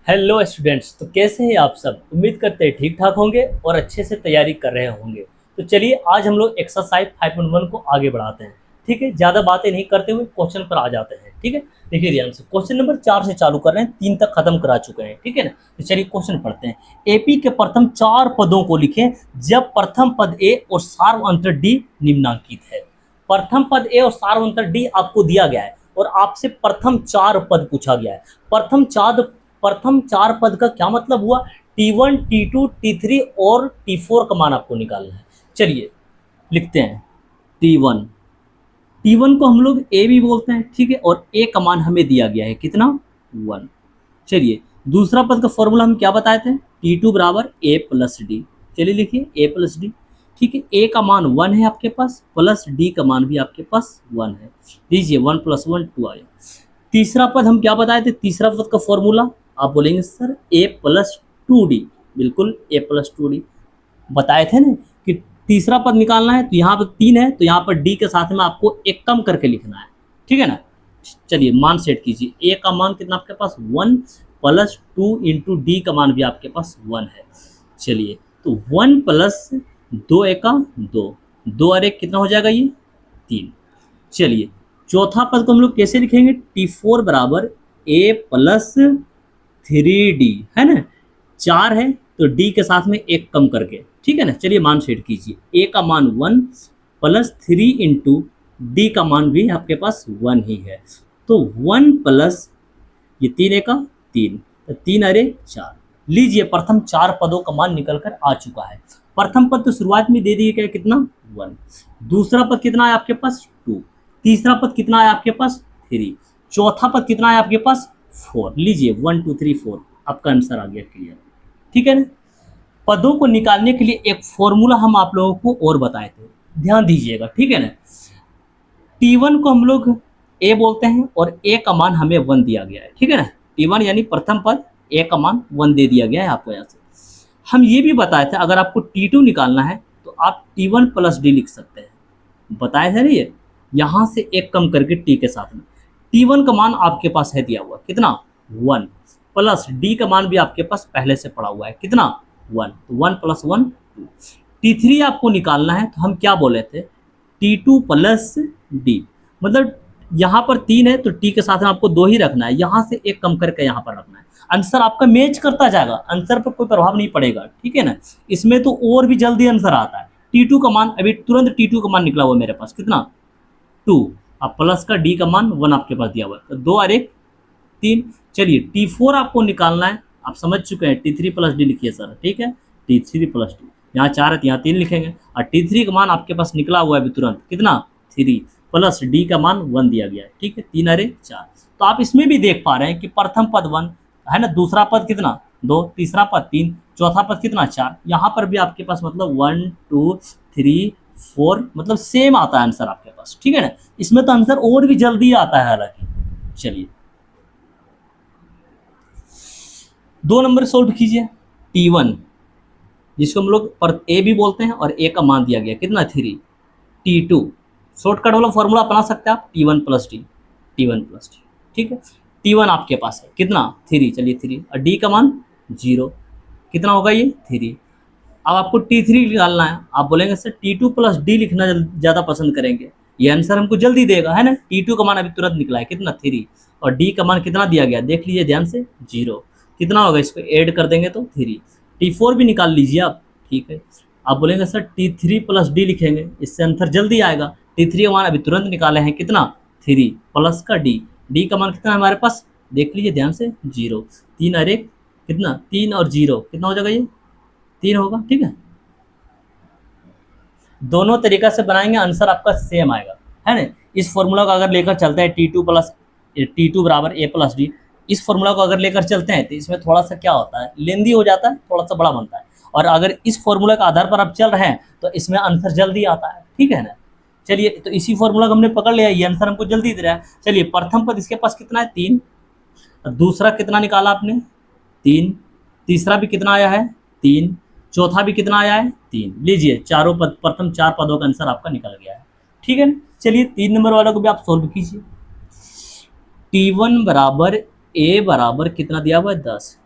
Hello students, तो कैसे हैं आप सब। उम्मीद करते हैं ठीक ठाक होंगे और अच्छे से तैयारी कर रहे होंगे। तो चलिए आज हम लोग एक्सरसाइज 5.1 को आगे बढ़ाते हैं। ठीक है, ज़्यादा बातें नहीं करते हुए क्वेश्चन पर आ जाते हैं। ठीक है, देखिए ध्यान से क्वेश्चन नंबर 4 से चालू कर रहे हैं, 3 तक खत्म करा चुके हैं। ठीक है ना, तो चलिए क्वेश्चन पढ़ते हैं। एपी के प्रथम 4 पदों को लिखें जब प्रथम पद ए और सार्वअंतर डी निम्नांकित है। प्रथम पद ए और सार्वअंतर डी आपको दिया गया है और आपसे प्रथम 4 पद पूछा गया है। प्रथम चार पद का क्या मतलब हुआ? T1, T2, T3 और T4 का मान आपको निकालना है। चलिए लिखते हैं T1। T1 को हम लोग A भी बोलते हैं, ठीक है, और A का मान हमें दिया गया है कितना? 1। चलिए दूसरा पद का फॉर्मूला हम क्या बताए थे? T2 बराबर A प्लस डी। चलिए लिखिए A प्लस डी। ठीक है, A का मान 1 है आपके पास, प्लस D का मान भी आपके पास 1 है। लीजिए 1 + 1 2 आया। तीसरा पद हम क्या बताए थे? तीसरा पद का फॉर्मूला आप बोलेंगे सर A + 2D। बिल्कुल A + 2D बताए थे ना कि तीसरा पद निकालना है। तो यहाँ पर 3 है, तो यहाँ पर D के साथ में आपको एक कम करके लिखना है। ठीक है ना। चलिए मान सेट कीजिए। A का मान कितना आपके पास? 1 + 2 × D का मान भी आपके पास 1 है। चलिए तो 1 + 2 एका 2, 2 और 1 कितना हो जाएगा? ये 3। चलिए चौथा पद को हम लोग कैसे लिखेंगे? T4 बराबर A + 3D, है ना। 4 है तो D के साथ में एक कम करके, ठीक है ना। चलिए मान सेट कीजिए। A का मान 1 + 3 × D का मान भी आपके पास 1 ही है। तो 1 + ये 3 एका 3, तो 3 अरे 4। लीजिए प्रथम 4 पदों का मान निकल कर आ चुका है। प्रथम पद तो शुरुआत में दे दिए गए कितना? 1। दूसरा पद कितना है आपके पास? 2। तीसरा पद कितना है आपके पास? 3। चौथा पद कितना है आपके पास? 4। लीजिए 1 2 3 4, आपका आंसर आ गया क्लियर। ठीक है ना। पदों को निकालने के लिए एक फॉर्मूला हम आप लोगों को और बताए थे, ध्यान दीजिएगा। ठीक है ना। T1 को हम लोग A बोलते हैं और A का मान हमें 1 दिया गया है। ठीक है ना। T1 यानी प्रथम पद, A का मान 1 दे दिया गया है आपको। यहाँ से हम ये भी बताए थे अगर आपको T2 निकालना है तो आप T1 + D लिख सकते हैं। बताए थे ना ये, यहाँ से एक कम करके T के साथ में। T1 का मान आपके पास है दिया हुआ कितना? 1, प्लस D का मान भी आपके पास पहले से पड़ा हुआ है कितना? 1। तो 1 + 1 2। T3 आपको निकालना है तो हम क्या बोले थे? T2 + D। मतलब यहाँ पर 3 है तो T के साथ में आपको 2 ही रखना है, यहाँ से एक कम करके यहाँ पर रखना है। आंसर आपका मैच करता जाएगा, आंसर पर कोई प्रभाव नहीं पड़ेगा। ठीक है ना। इसमें तो और भी जल्दी आंसर आता है। T2 का मान अभी तुरंत T2 का मान निकला हुआ मेरे पास कितना? 2। अब प्लस का D का मान 1 आपके पास दिया हुआ है, तो 2 और 1 3। चलिए T4 आपको निकालना है, आप समझ चुके हैं। T3 + D लिखिए सर, ठीक है। T3 + D, यहाँ 4 है तो यहाँ 3 लिखेंगे। और T3 का मान आपके पास निकला हुआ है अभी तुरंत कितना? 3, प्लस D का मान 1 दिया गया है। ठीक है, 3 और 4। तो आप इसमें भी देख पा रहे हैं कि प्रथम पद 1 है ना, दूसरा पद कितना? 2, तीसरा पद 3, चौथा पद कितना? 4। यहाँ पर भी आपके पास मतलब 1 2 3 4 मतलब सेम आता है आंसर आपके पास। ठीक है ना। इसमें तो आंसर और भी जल्दी आता है हालांकि। चलिए 2 नंबर सोल्व कीजिए। T1 जिसको हम लोग पर A भी बोलते हैं और A का मान दिया गया कितना? 3। T2 शॉर्टकट वाला फॉर्मूला अपना सकते हैं आप, T1 + D, T1 + D। ठीक है। T1 आपके पास है कितना? 3। चलिए 3 और D का मान 0, कितना होगा ये? 3। अब आपको T3 निकालना है। आप बोलेंगे सर T2 + D लिखना ज़्यादा पसंद करेंगे, ये आंसर हमको जल्दी देगा, है ना। T2 का मान अभी तुरंत निकला है कितना? 3। और D का मान कितना दिया गया? देख लीजिए ध्यान से, 0। कितना होगा? इसको ऐड कर देंगे तो 3। T4 भी निकाल लीजिए आप। ठीक है। आप बोलेंगे सर T3 + D लिखेंगे, इससे आंसर जल्दी आएगा। T3 का मान अभी तुरंत निकाले हैं कितना? 3, प्लस का D का मान कितना है हमारे पास? देख लीजिए ध्यान से, 0। 3 और 1 कितना? 3 और 0 कितना हो जाएगा? ये 3 होगा। ठीक है। दोनों तरीका से बनाएंगे, आंसर आपका सेम आएगा, है ना। इस फॉर्मूला को अगर लेकर चलते हैं T2 बराबर A + D, इस फॉर्मूला को अगर लेकर चलते हैं तो इसमें थोड़ा सा क्या होता है, लेंदी हो जाता है, थोड़ा सा बड़ा बनता है। और अगर इस फॉर्मूला के आधार पर आप चल रहे हैं तो इसमें आंसर जल्दी आता है। ठीक है ना। चलिए तो इसी फॉर्मूला को हमने पकड़ लिया, ये आंसर हमको जल्दी दे रहा है। चलिए प्रथम पद इसके पास कितना है? 3। दूसरा कितना निकाला आपने? 3। तीसरा भी कितना आया है? 3। चौथा भी कितना आया है? 3। लीजिए चारों पद, प्रथम 4 पदों का आंसर आपका निकल गया है। ठीक है ना। चलिए 3 नंबर वालों को भी आप सोल्व कीजिए। T1 बराबर A बराबर कितना दिया हुआ है? 10।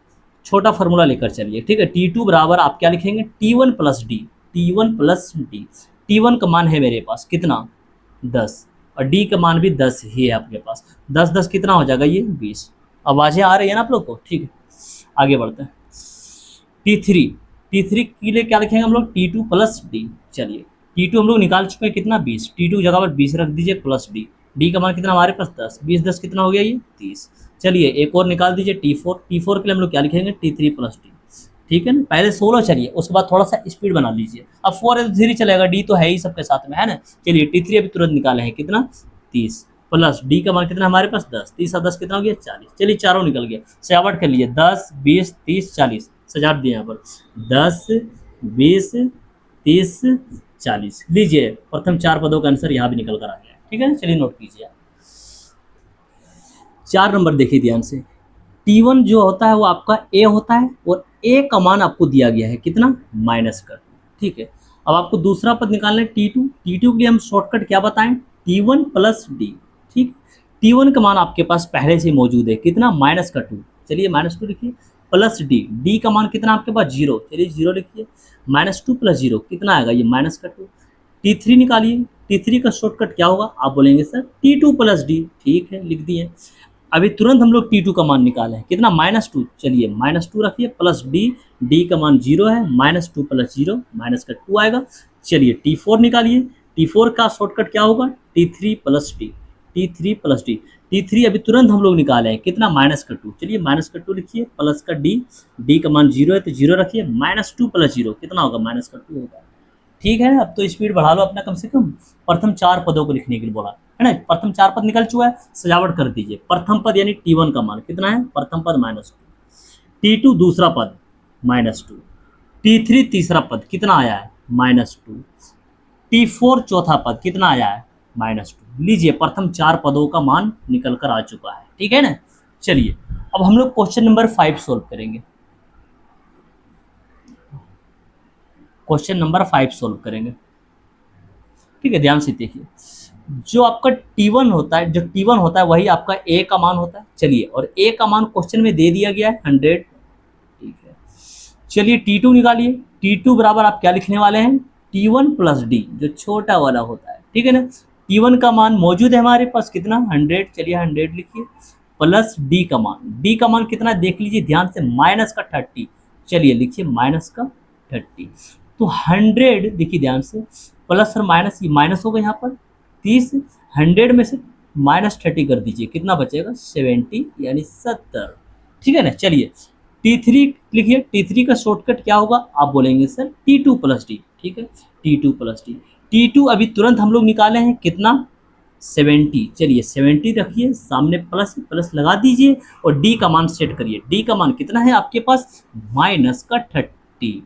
छोटा फार्मूला लेकर चलिए, ठीक है। T2 बराबर आप क्या लिखेंगे, T1 plus D, T1 plus D. T1 का मान है मेरे पास कितना 10 और D का मान भी 10 ही है आपके पास। 10 10 कितना हो जाएगा ये 20। आवाज़ें आ रही है ना आप लोग को, ठीक है। आगे बढ़ते हैं। T3, T3 के लिए क्या लिखेंगे हम लोग, T2 प्लस डी। चलिए T2 हम लोग निकाल चुके हैं कितना 20, T2 की जगह पर 20 रख दीजिए प्लस डी। डी का मान कितना हमारे पास 10, 20 10 कितना हो गया ये 30। चलिए एक और निकाल दीजिए T4, T4 के लिए हम लोग क्या लिखेंगे T3 प्लस डी, ठीक है ना। पहले 16 चलिए, उसके बाद थोड़ा सा स्पीड बना लीजिए। अब 4 है तो 3 चलेगा, डी तो है ही सबके साथ में, है ना। चलिए T3 अभी तुरंत निकाले हैं कितना 30 प्लस डी का मान कितना हमारे पास 10, 30 और 10 कितना हो गया 40। चलिए चारों निकल गया, सजावट कर लिए 10 20 30 40, सजावट दिए यहाँ पर 10 20 30 40। लीजिए प्रथम 4 पदों का आंसर यहाँ भी निकल कर आ गया, ठीक है ना। चलिए नोट कीजिए। 4 नंबर देखिए ध्यान से। T1 जो होता है वो आपका A होता है और A का मान आपको दिया गया है कितना माइनस कर, ठीक है। अब आपको दूसरा पद निकालना है T2, T2 के लिए हम शॉर्टकट क्या बताएं, T1 प्लस डी, ठीक। T1 का मान आपके पास पहले से मौजूद है कितना -2, चलिए -2 लिखिए प्लस डी। डी का मान कितना आपके पास 0, चलिए 0 लिखिए। -2 प्लस 0 कितना आएगा ये -2। T3 निकालिए, T3 का शॉर्टकट क्या होगा, आप बोलेंगे सर T2 प्लस डी, ठीक है लिख दिए। अभी तुरंत हम लोग T2 का मान निकाले हैं कितना -2, चलिए -2 रखिए प्लस डी। डी का मान 0 है, -2 प्लस 0 -2 आएगा। चलिए T4 निकालिए, T4 का शॉर्टकट क्या होगा T3 plus D, T3 plus D. T3 अभी तुरंत हम लोग निकाले हैं कितना -2, चलिए -2 लिखिए प्लस का डी। डी का मान 0 है तो 0 रखिए, -2 प्लस 0 कितना होगा -2 होगा, ठीक है। अब तो स्पीड बढ़ा लो अपना कम से कम। प्रथम 4 पदों को लिखने के लिए बोला है ना, प्रथम 4 पद निकल चुका है, सजावट कर दीजिए। प्रथम पद यानी T1 का मान कितना है, प्रथम पद -2, T2 दूसरा पद -2, T3 तीसरा पद कितना आया है -2, T4 चौथा पद कितना आया है -2। लीजिए प्रथम 4 पदों का मान निकल कर आ चुका है, ठीक है ना। चलिए अब हम लोग क्वेश्चन नंबर 5 सोल्व करेंगे, क्वेश्चन नंबर 5 सोल्व करेंगे, ठीक है। ध्यान से देखिए, जो आपका T1 होता है, जो T1 होता है वही आपका A का मान होता है। चलिए और A का मान क्वेश्चन में दे दिया गया है 100, ठीक है। चलिए T2 निकालिए, T2 बराबर आप क्या लिखने वाले हैं T1 प्लस डी, जो छोटा वाला होता है, ठीक है ना। T1 का मान मौजूद है हमारे पास कितना 100, चलिए 100 लिखिए प्लस डी का मान। डी का मान कितना देख लीजिए ध्यान से -30, चलिए लिखिए -30। तो 100 देखिए ध्यान से, प्लस और माइनस, ये माइनस होगा यहाँ पर 30, 100 में से -30 कर दीजिए कितना बचेगा 70 यानी 70, ठीक है ना। चलिए T3 लिखिए, T3 का शॉर्टकट क्या होगा, आप बोलेंगे सर T2 प्लस डी, ठीक है T2 प्लस डी। T2 अभी तुरंत हम लोग निकाले हैं कितना 70, चलिए 70 रखिए, सामने प्लस प्लस लगा दीजिए और डी का मान सेट करिए। डी का मान कितना है आपके पास -30,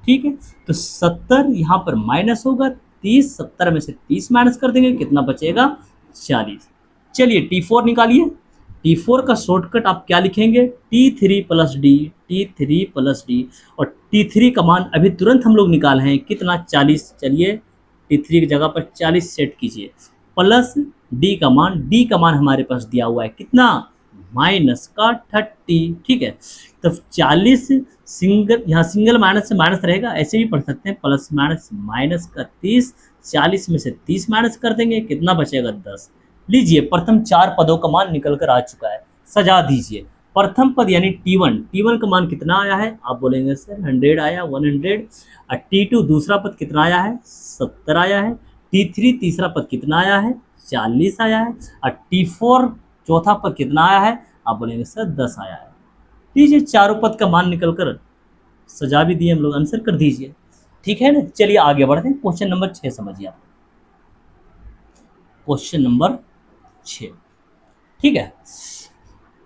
ठीक है। तो 70 यहाँ पर माइनस होगा 30, 70 में से 30 माइनस कर देंगे कितना बचेगा 40। चलिए T4 निकालिए, T4 का शॉर्टकट आप क्या लिखेंगे T3 plus D, T3 plus D. और T3 का मान अभी तुरंत हम लोग निकाले हैं कितना 40, चलिए T3 की जगह पर 40 सेट कीजिए प्लस डी का मान। डी का मान हमारे पास दिया हुआ है कितना -30, ठीक है। तो 40 सिंगल, यहाँ सिंगल माइनस से माइनस रहेगा, ऐसे भी पढ़ सकते हैं प्लस माइनस का 30, 40 में से 30 माइनस कर देंगे कितना बचेगा 10। लीजिए प्रथम 4 पदों का मान निकल कर आ चुका है, सजा दीजिए। प्रथम पद यानी T1 का मान कितना आया है, आप बोलेंगे सर 100 आया 100। और T2 दूसरा पद कितना आया है 70 आया है। T3 तीसरा पद कितना आया है 40 आया है। और T4 चौथा पद कितना आया है, आप बोलेंगे सर 10 आया है। लीजिए चारों पद का मान निकल कर सजा भी दिए हम लोग, आंसर कर दीजिए, ठीक है ना। चलिए आगे बढ़ते हैं, क्वेश्चन नंबर 6 समझिए आप, क्वेश्चन नंबर 6, ठीक है।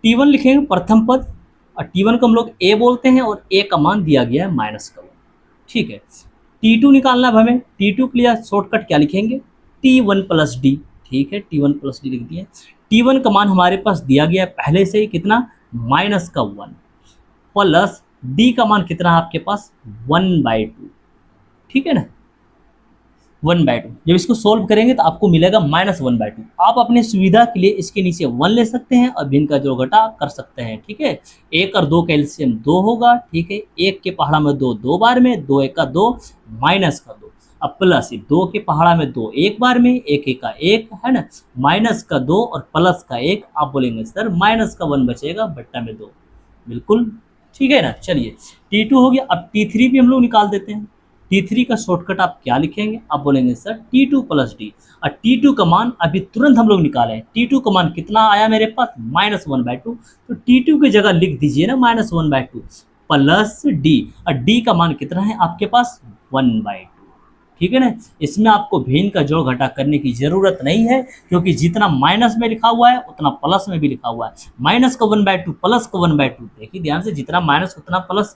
T1 लिखेंगे प्रथम पद, और T1 को हम लोग A बोलते हैं और A का मान दिया गया है -1, ठीक है। T2 निकालना है हमें, T2 के लिए शॉर्टकट क्या लिखेंगे T1 प्लस डी, ठीक है T1 प्लस डी लिख दिए। T1 का मान हमारे पास दिया गया है पहले से ही कितना -1 प्लस डी का मान कितना है आपके पास 1/2, ठीक है ना। 1/2। जब इसको सोल्व करेंगे तो आपको मिलेगा -1/2। आप अपने सुविधा के लिए इसके नीचे 1 ले सकते हैं और भिन्न का जोड़ घटा कर सकते हैं। ठीक है, 1 और 2 का एलसीएम 2 होगा। ठीक है, 1 के पहाड़ा में 2 2 बार में, 2 1 का 2 माइनस का 2, अब प्लस 2 के पहाड़ा में 2 एक बार में, 1 1 का 1 है ना, माइनस का 2 और प्लस का 1। आप बोलेंगे सर माइनस का 1 बचेगा बट्टा में 2, बिल्कुल ठीक है ना। चलिए T2 हो गया। अब T3 भी हम लोग निकाल देते हैं। T3 का शॉर्टकट आप क्या लिखेंगे? आप बोलेंगे सर T2 प्लस डी। और T2 का मान अभी तुरंत हम लोग निकाले हैं। T2 का मान कितना आया मेरे पास? -1/2। तो T2 की जगह लिख दीजिए ना -1/2 प्लस डी। और डी का मान कितना है आपके पास? 1/2। ठीक है ना, इसमें आपको भिन्न का जोड़ घटा करने की जरूरत नहीं है, क्योंकि जितना माइनस में लिखा हुआ है उतना प्लस में भी लिखा हुआ है। माइनस का 1/2 प्लस का 1/2, देखिए ध्यान से, जितना माइनस उतना प्लस,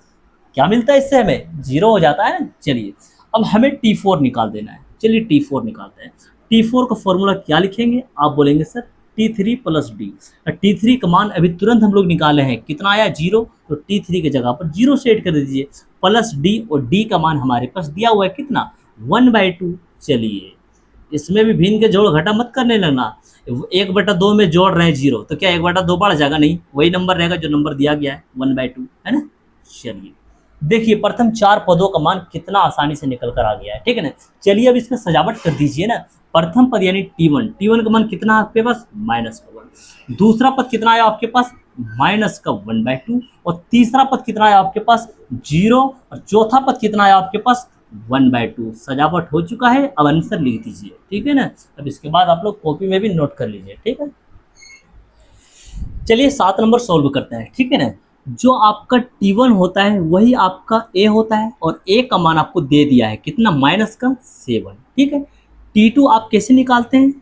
क्या मिलता है इससे? हमें 0 हो जाता है। चलिए अब हमें T4 निकाल देना है। चलिए T4 निकालते हैं। T4 का फॉर्मूला क्या लिखेंगे? आप बोलेंगे sir T3 plus D. T3 का मान अभी तुरंत हम लोग निकाले हैं, कितना आया? 0। तो T3 की जगह पर 0 सेट कर दीजिए, प्लस डी, और डी का मान हमारे पास दिया हुआ है कितना? 1/2। चलिए इसमें भी भिन्न के जोड़ घटा मत करने लगना। 1/2 में जोड़ रहे हैं 0, तो क्या 1/2 बढ़ जाएगा? नहीं, वही नंबर रहेगा जो नंबर दिया गया है, 1/2, है ना। चलिए देखिए प्रथम 4 पदों का मान कितना आसानी से निकल कर आ गया है। ठीक है ना। चलिए अब इसका सजावट कर दीजिए ना। प्रथम पद यानी T1, T1 का मान कितना है आपके पास? -1। दूसरा पद कितना आया आपके पास? -1/2। और तीसरा पद कितना आया आपके पास? 0। और चौथा पद कितना आया आपके पास? 1/2। सजावट हो चुका है, अब आंसर लिख दीजिए। ठीक है ना। अब इसके बाद आप लोग कॉपी में भी नोट कर लीजिए। ठीक है, चलिए 7 नंबर सॉल्व करते हैं। ठीक है ना। जो आपका T1 होता है वही आपका A होता है, और A का मान आपको दे दिया है कितना? -7। ठीक है। T2 आप कैसे निकालते हैं?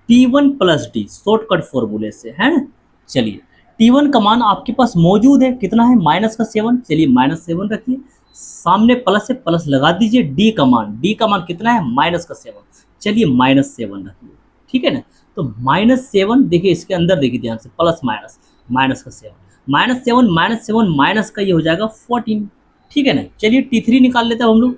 T1 प्लस डी, शॉर्टकट फॉर्मूले से, है ना। चलिए T1 का मान आपके पास मौजूद है, कितना है? -7। चलिए -7 रखिए, सामने प्लस से प्लस लगा दीजिए। डी का मान कितना है? -7। चलिए -7 रखिए। ठीक है ना। तो -7 देखिए, इसके अंदर देखिए ध्यान से, प्लस माइनस, -7, -7 माइनस का ये हो जाएगा 14। ठीक है ना। चलिए T3 निकाल लेते हैं हम लोग।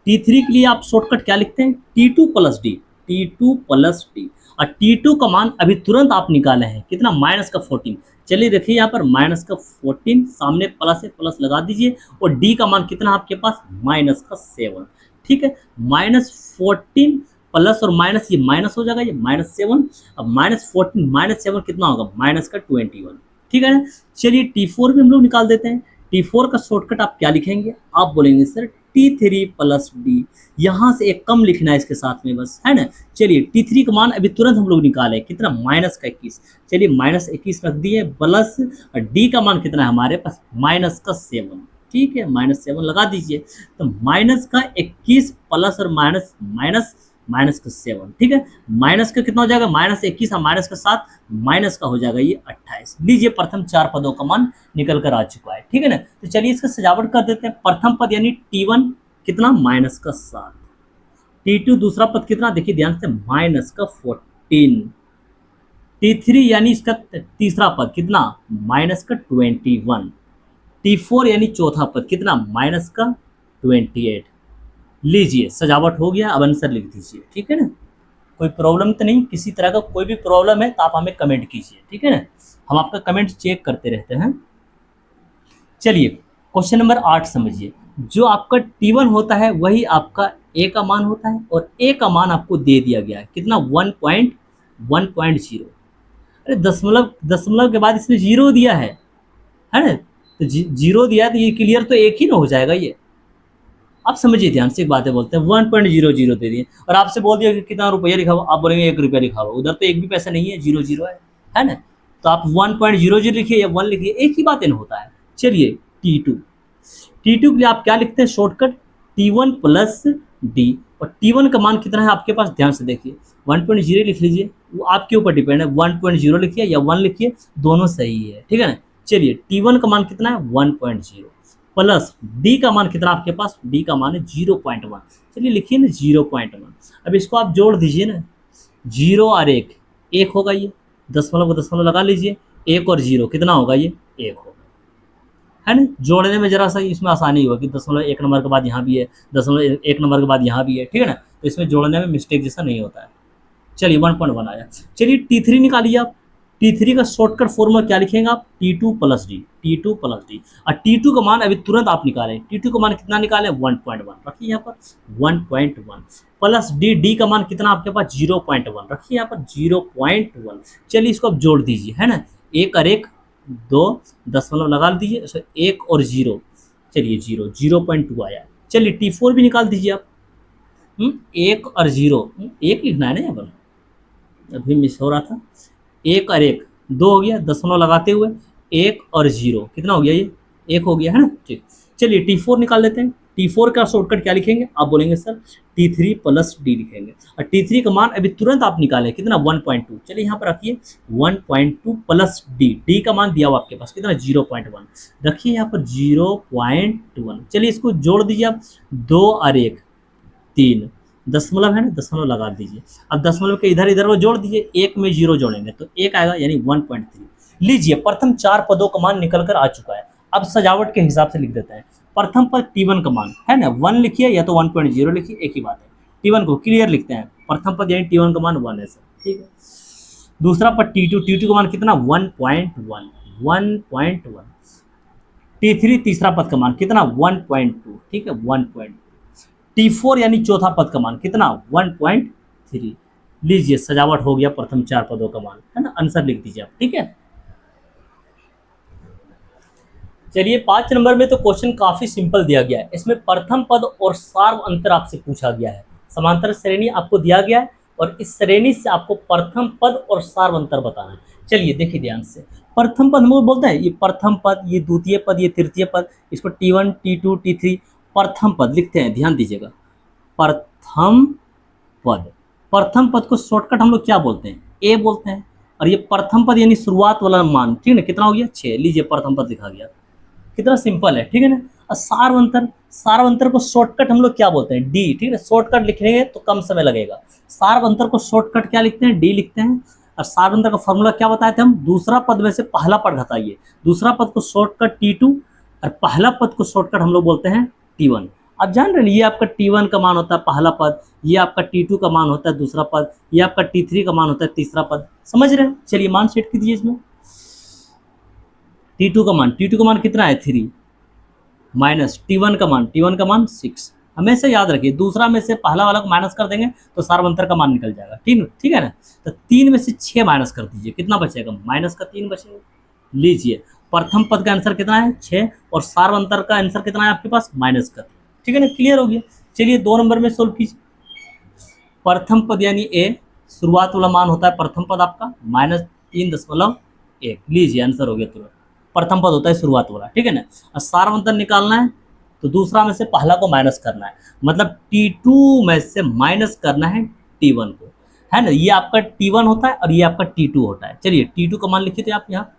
T3 के लिए आप शॉर्टकट क्या लिखते हैं? T2 plus D, T2 plus D. और T2 का मान अभी तुरंत आप निकाले हैं, कितना? -14। चलिए देखिए यहाँ पर -14, सामने प्लस है, प्लस लगा दीजिए, और डी का मान कितना आपके पास? -7। ठीक है, -14 प्लस और माइनस, ये माइनस हो जाएगा, ये -7। अब -14 -7 कितना होगा? -21। ठीक है ना। चलिए T4 भी हम लोग निकाल देते हैं। T4 का शॉर्टकट आप क्या लिखेंगे? आप बोलेंगे सर T3 प्लस डी। यहाँ से एक कम लिखना है इसके साथ में बस, है ना। चलिए T3 का मान अभी तुरंत हम लोग निकाले, कितना? -21। चलिए -21 रख दिए, प्लस डी का मान कितना है हमारे पास? -7। ठीक है, -7 लगा दीजिए। तो -21 प्लस और -7। ठीक है, माइनस का कितना हो जाएगा? -21 और -7, माइनस का हो जाएगा ये 28। लीजिए प्रथम 4 पदों का मान निकल कर आ चुका है। ठीक है ना। तो चलिए इसका सजावट कर देते हैं। प्रथम पद यानी T1 कितना? -7। T2 दूसरा पद कितना? देखिए ध्यान से, -14। T3 यानी इसका तीसरा पद कितना? -21। T4 यानी चौथा पद कितना? -28। लीजिए सजावट हो गया, अब आंसर लिख दीजिए। ठीक है ना। कोई प्रॉब्लम तो नहीं? किसी तरह का कोई भी प्रॉब्लम है तो आप हमें कमेंट कीजिए। ठीक है ना, हम आपका कमेंट चेक करते रहते हैं। चलिए क्वेश्चन नंबर 8 समझिए। जो आपका T1 होता है वही आपका A का मान होता है, और A का मान आपको दे दिया गया है कितना? 1.0। अरे दशमलव के बाद इसने 0 दिया है ना। तो 0 दिया है तो ये क्लियर तो एक ही ना हो जाएगा ये। आप समझिए ध्यान से, एक बातें बोलते हैं, 1.00 दे दिए और आपसे बोल दिया कि कितना रुपया लिखा हुआ, आप बोलेंगे 1 रुपया लिखा हुआ, उधर तो एक भी पैसा नहीं है, 0 है ना। तो आप 1.00 लिखिए या 1 लिखिए, एक ही बात होता है। चलिए T2 के लिए आप क्या लिखते हैं? Shortcut T1 plus D. और T1 का मान कितना है आपके पास? ध्यान से देखिए, 1.0 लिख लीजिए, वो आपके ऊपर डिपेंड है। 1.0 लिखिए या 1 लिखिए, दोनों सही है। ठीक है ना। चलिए T1 का मान कितना है? 1.0 प्लस डी का मान कितना आपके पास? डी का मान है 0.1। चलिए लिखिए ना 0.1। अब इसको आप जोड़ दीजिए ना, 0 और 1 होगा, ये दशमलव को दशमलव लगा लीजिए, 1 और 0 कितना होगा? ये 1 होगा, है ना। जोड़ने में जरा सा इसमें आसानी होगी, दशमलव 1 नंबर के बाद यहाँ भी है, दशमलव 1 नंबर के बाद यहाँ भी है। ठीक है ना। तो इसमें जोड़ने में मिस्टेक जैसा नहीं होता है। चलिए 1.1 आया। चलिए T3 निकालिए आप। T3 का शॉर्टकट फॉर्मूला क्या लिखेंगे आप, T2 plus D, T2 plus D. और T2 का मान अभी तुरंत आप निकालें, T2 का मान कितना निकालें 1.1 रखिए यहाँ पर 1.1 प्लस डी, डी का मान कितना आपके पास 0.1 रखिए यहाँ पर 0.1। चलिए इसको आप जोड़ दीजिए, है ना, एक और एक 2 दशमलव लगा दीजिए, इसमें 1 और 0, चलिए 0.2 आया। चलिए T4 भी निकाल दीजिए आप। 1 और 0, 1 लिखना है ना यहाँ पर, अभी मिस हो रहा था। 1 और 1 2 हो गया, दशमलव लगाते हुए 1 और 0 कितना हो गया, ये 1 हो गया, है ना। ठीक, चलिए T4 निकाल लेते हैं। T4 का शॉर्टकट क्या लिखेंगे, आप बोलेंगे सर T3 प्लस डी लिखेंगे। और T3 का मान अभी तुरंत आप निकालें कितना 1.2। चलिए यहाँ पर रखिए 1.2 प्लस डी, डी का मान दिया हुआ आपके पास कितना 0.1 रखिए यहाँ पर 0.1। चलिए इसको जोड़ दीजिए आप, 2 और 1 3 दशमलव है ना, दशमलव लगा दीजिए। अब दशमलव के इधर इधर वो जोड़ दीजिए, 1 में 0 जोड़ेंगे तो 1 आएगा, यानी 1.3। लीजिए प्रथम 4 पदों का मान निकल कर आ चुका है। अब सजावट के हिसाब से लिख देते हैं। प्रथम पद T1 का मान है ना 1 लिखिए या तो 1.0 लिखिए, एक ही बात है। T1 को क्लियर लिखते हैं, प्रथम पद यानी T1 का मान 1 है सर, ठीक है। दूसरा पद T2, T2 का मान कितना 1.1। T3 तीसरा पद का मान कितना 1.2, ठीक है 1.2। T4 यानी चौथा पद का मान कितना 1.3। लीजिए सजावट हो गया प्रथम 4 पदों का मान, है ना। आंसर लिख दीजिए आप, ठीक है। चलिए 5 नंबर में तो क्वेश्चन काफी सिंपल दिया गया है। इसमें प्रथम पद और सार्व अंतर आपसे पूछा गया है। समांतर श्रेणी आपको दिया गया है और इस श्रेणी से आपको प्रथम पद और सार्व अंतर बताना है। चलिए देखिए ध्यान से, प्रथम पद हम लोग बोलते हैं ये प्रथम पद, ये द्वितीय पद, ये तृतीय पद, इसको T1 T2 T3 प्रथम पद लिखते हैं, ध्यान दीजिएगा। प्रथम पद, प्रथम पद को शॉर्टकट हम लोग क्या बोलते हैं, ए बोलते हैं। और ये प्रथम पद यानी शुरुआत वाला मान, ठीक है ना, कितना हो गया 6। लीजिए प्रथम पद लिखा गया, कितना सिंपल है, ठीक है ना। और सार्वंतर, सार्वंतर को शॉर्टकट हम लोग क्या बोलते हैं, डी, ठीक है। शॉर्टकट लिखेंगे तो कम समय लगेगा। सार्वंतर को शॉर्टकट क्या लिखते हैं, डी लिखते हैं। और सार्वंतर का फॉर्मूला क्या बताए थे हम, दूसरा पद में से पहला पद घटाइए। दूसरा पद को शॉर्टकट T2 और पहला पद को शॉर्टकट हम लोग बोलते हैं T1। आप जान रहे हैं, ये आपका T1 का मान होता है पहला पद, ये आपका T2 का मान होता है दूसरा पद, ये आपका T3 का मान होता है तीसरा पद। समझ रहे हैं। चलिए मान सेट कीजिए इसमें। T2 का मान कितना है 3 माइनस T1 का मान 6। हमेशा याद रखिए, दूसरा में से पहला वाला को माइनस कर देंगे तो सार्वंतर का मान निकल जाएगा, ठीक है ना। तो 3 में से 6 माइनस कर दीजिए, कितना बचेगा, माइनस का 3 बचेगा। लीजिए प्रथम पद का आंसर कितना है 6 और सार्वंतर का आंसर कितना है आपके पास माइनस का, ठीक है ना। क्लियर हो गया। चलिए 2 नंबर में सोल्व कीजिए। प्रथम पद यानी ए, शुरुआत वाला मान होता है प्रथम पद आपका -3.1। लीजिए आंसर हो गया तुरंत। प्रथम पद होता है शुरुआत वाला, ठीक है ना। और सार्वंतर निकालना है तो दूसरा में से पहला को माइनस करना है, मतलब T2 में से माइनस करना है T1 को, है ना। ये आपका T1 होता है और ये आपका T2 होता है। चलिए T2 का मान लिखिए थे आप यहाँ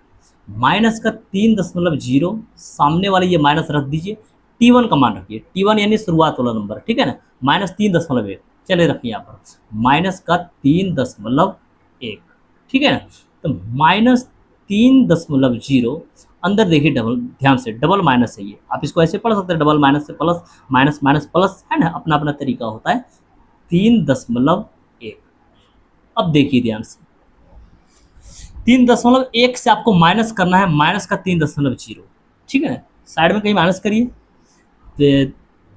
माइनस का 3.0, सामने वाले ये माइनस रख दीजिए। T1 का मान रखिए, T1 यानी शुरुआत वाला नंबर, ठीक है ना, -3.1। चलिए रखिए यहाँ पर माइनस का 3.1, ठीक है ना। तो -3.0 अंदर देखिए, डबल, ध्यान से डबल माइनस है ये, आप इसको ऐसे पढ़ सकते हैं, डबल माइनस से प्लस, माइनस माइनस प्लस, है ना, अपना अपना तरीका होता है। 3.1। अब देखिए ध्यान से, 3.1 से आपको माइनस करना है माइनस का 3.0, ठीक है ना। साइड में कहीं माइनस करिए, तो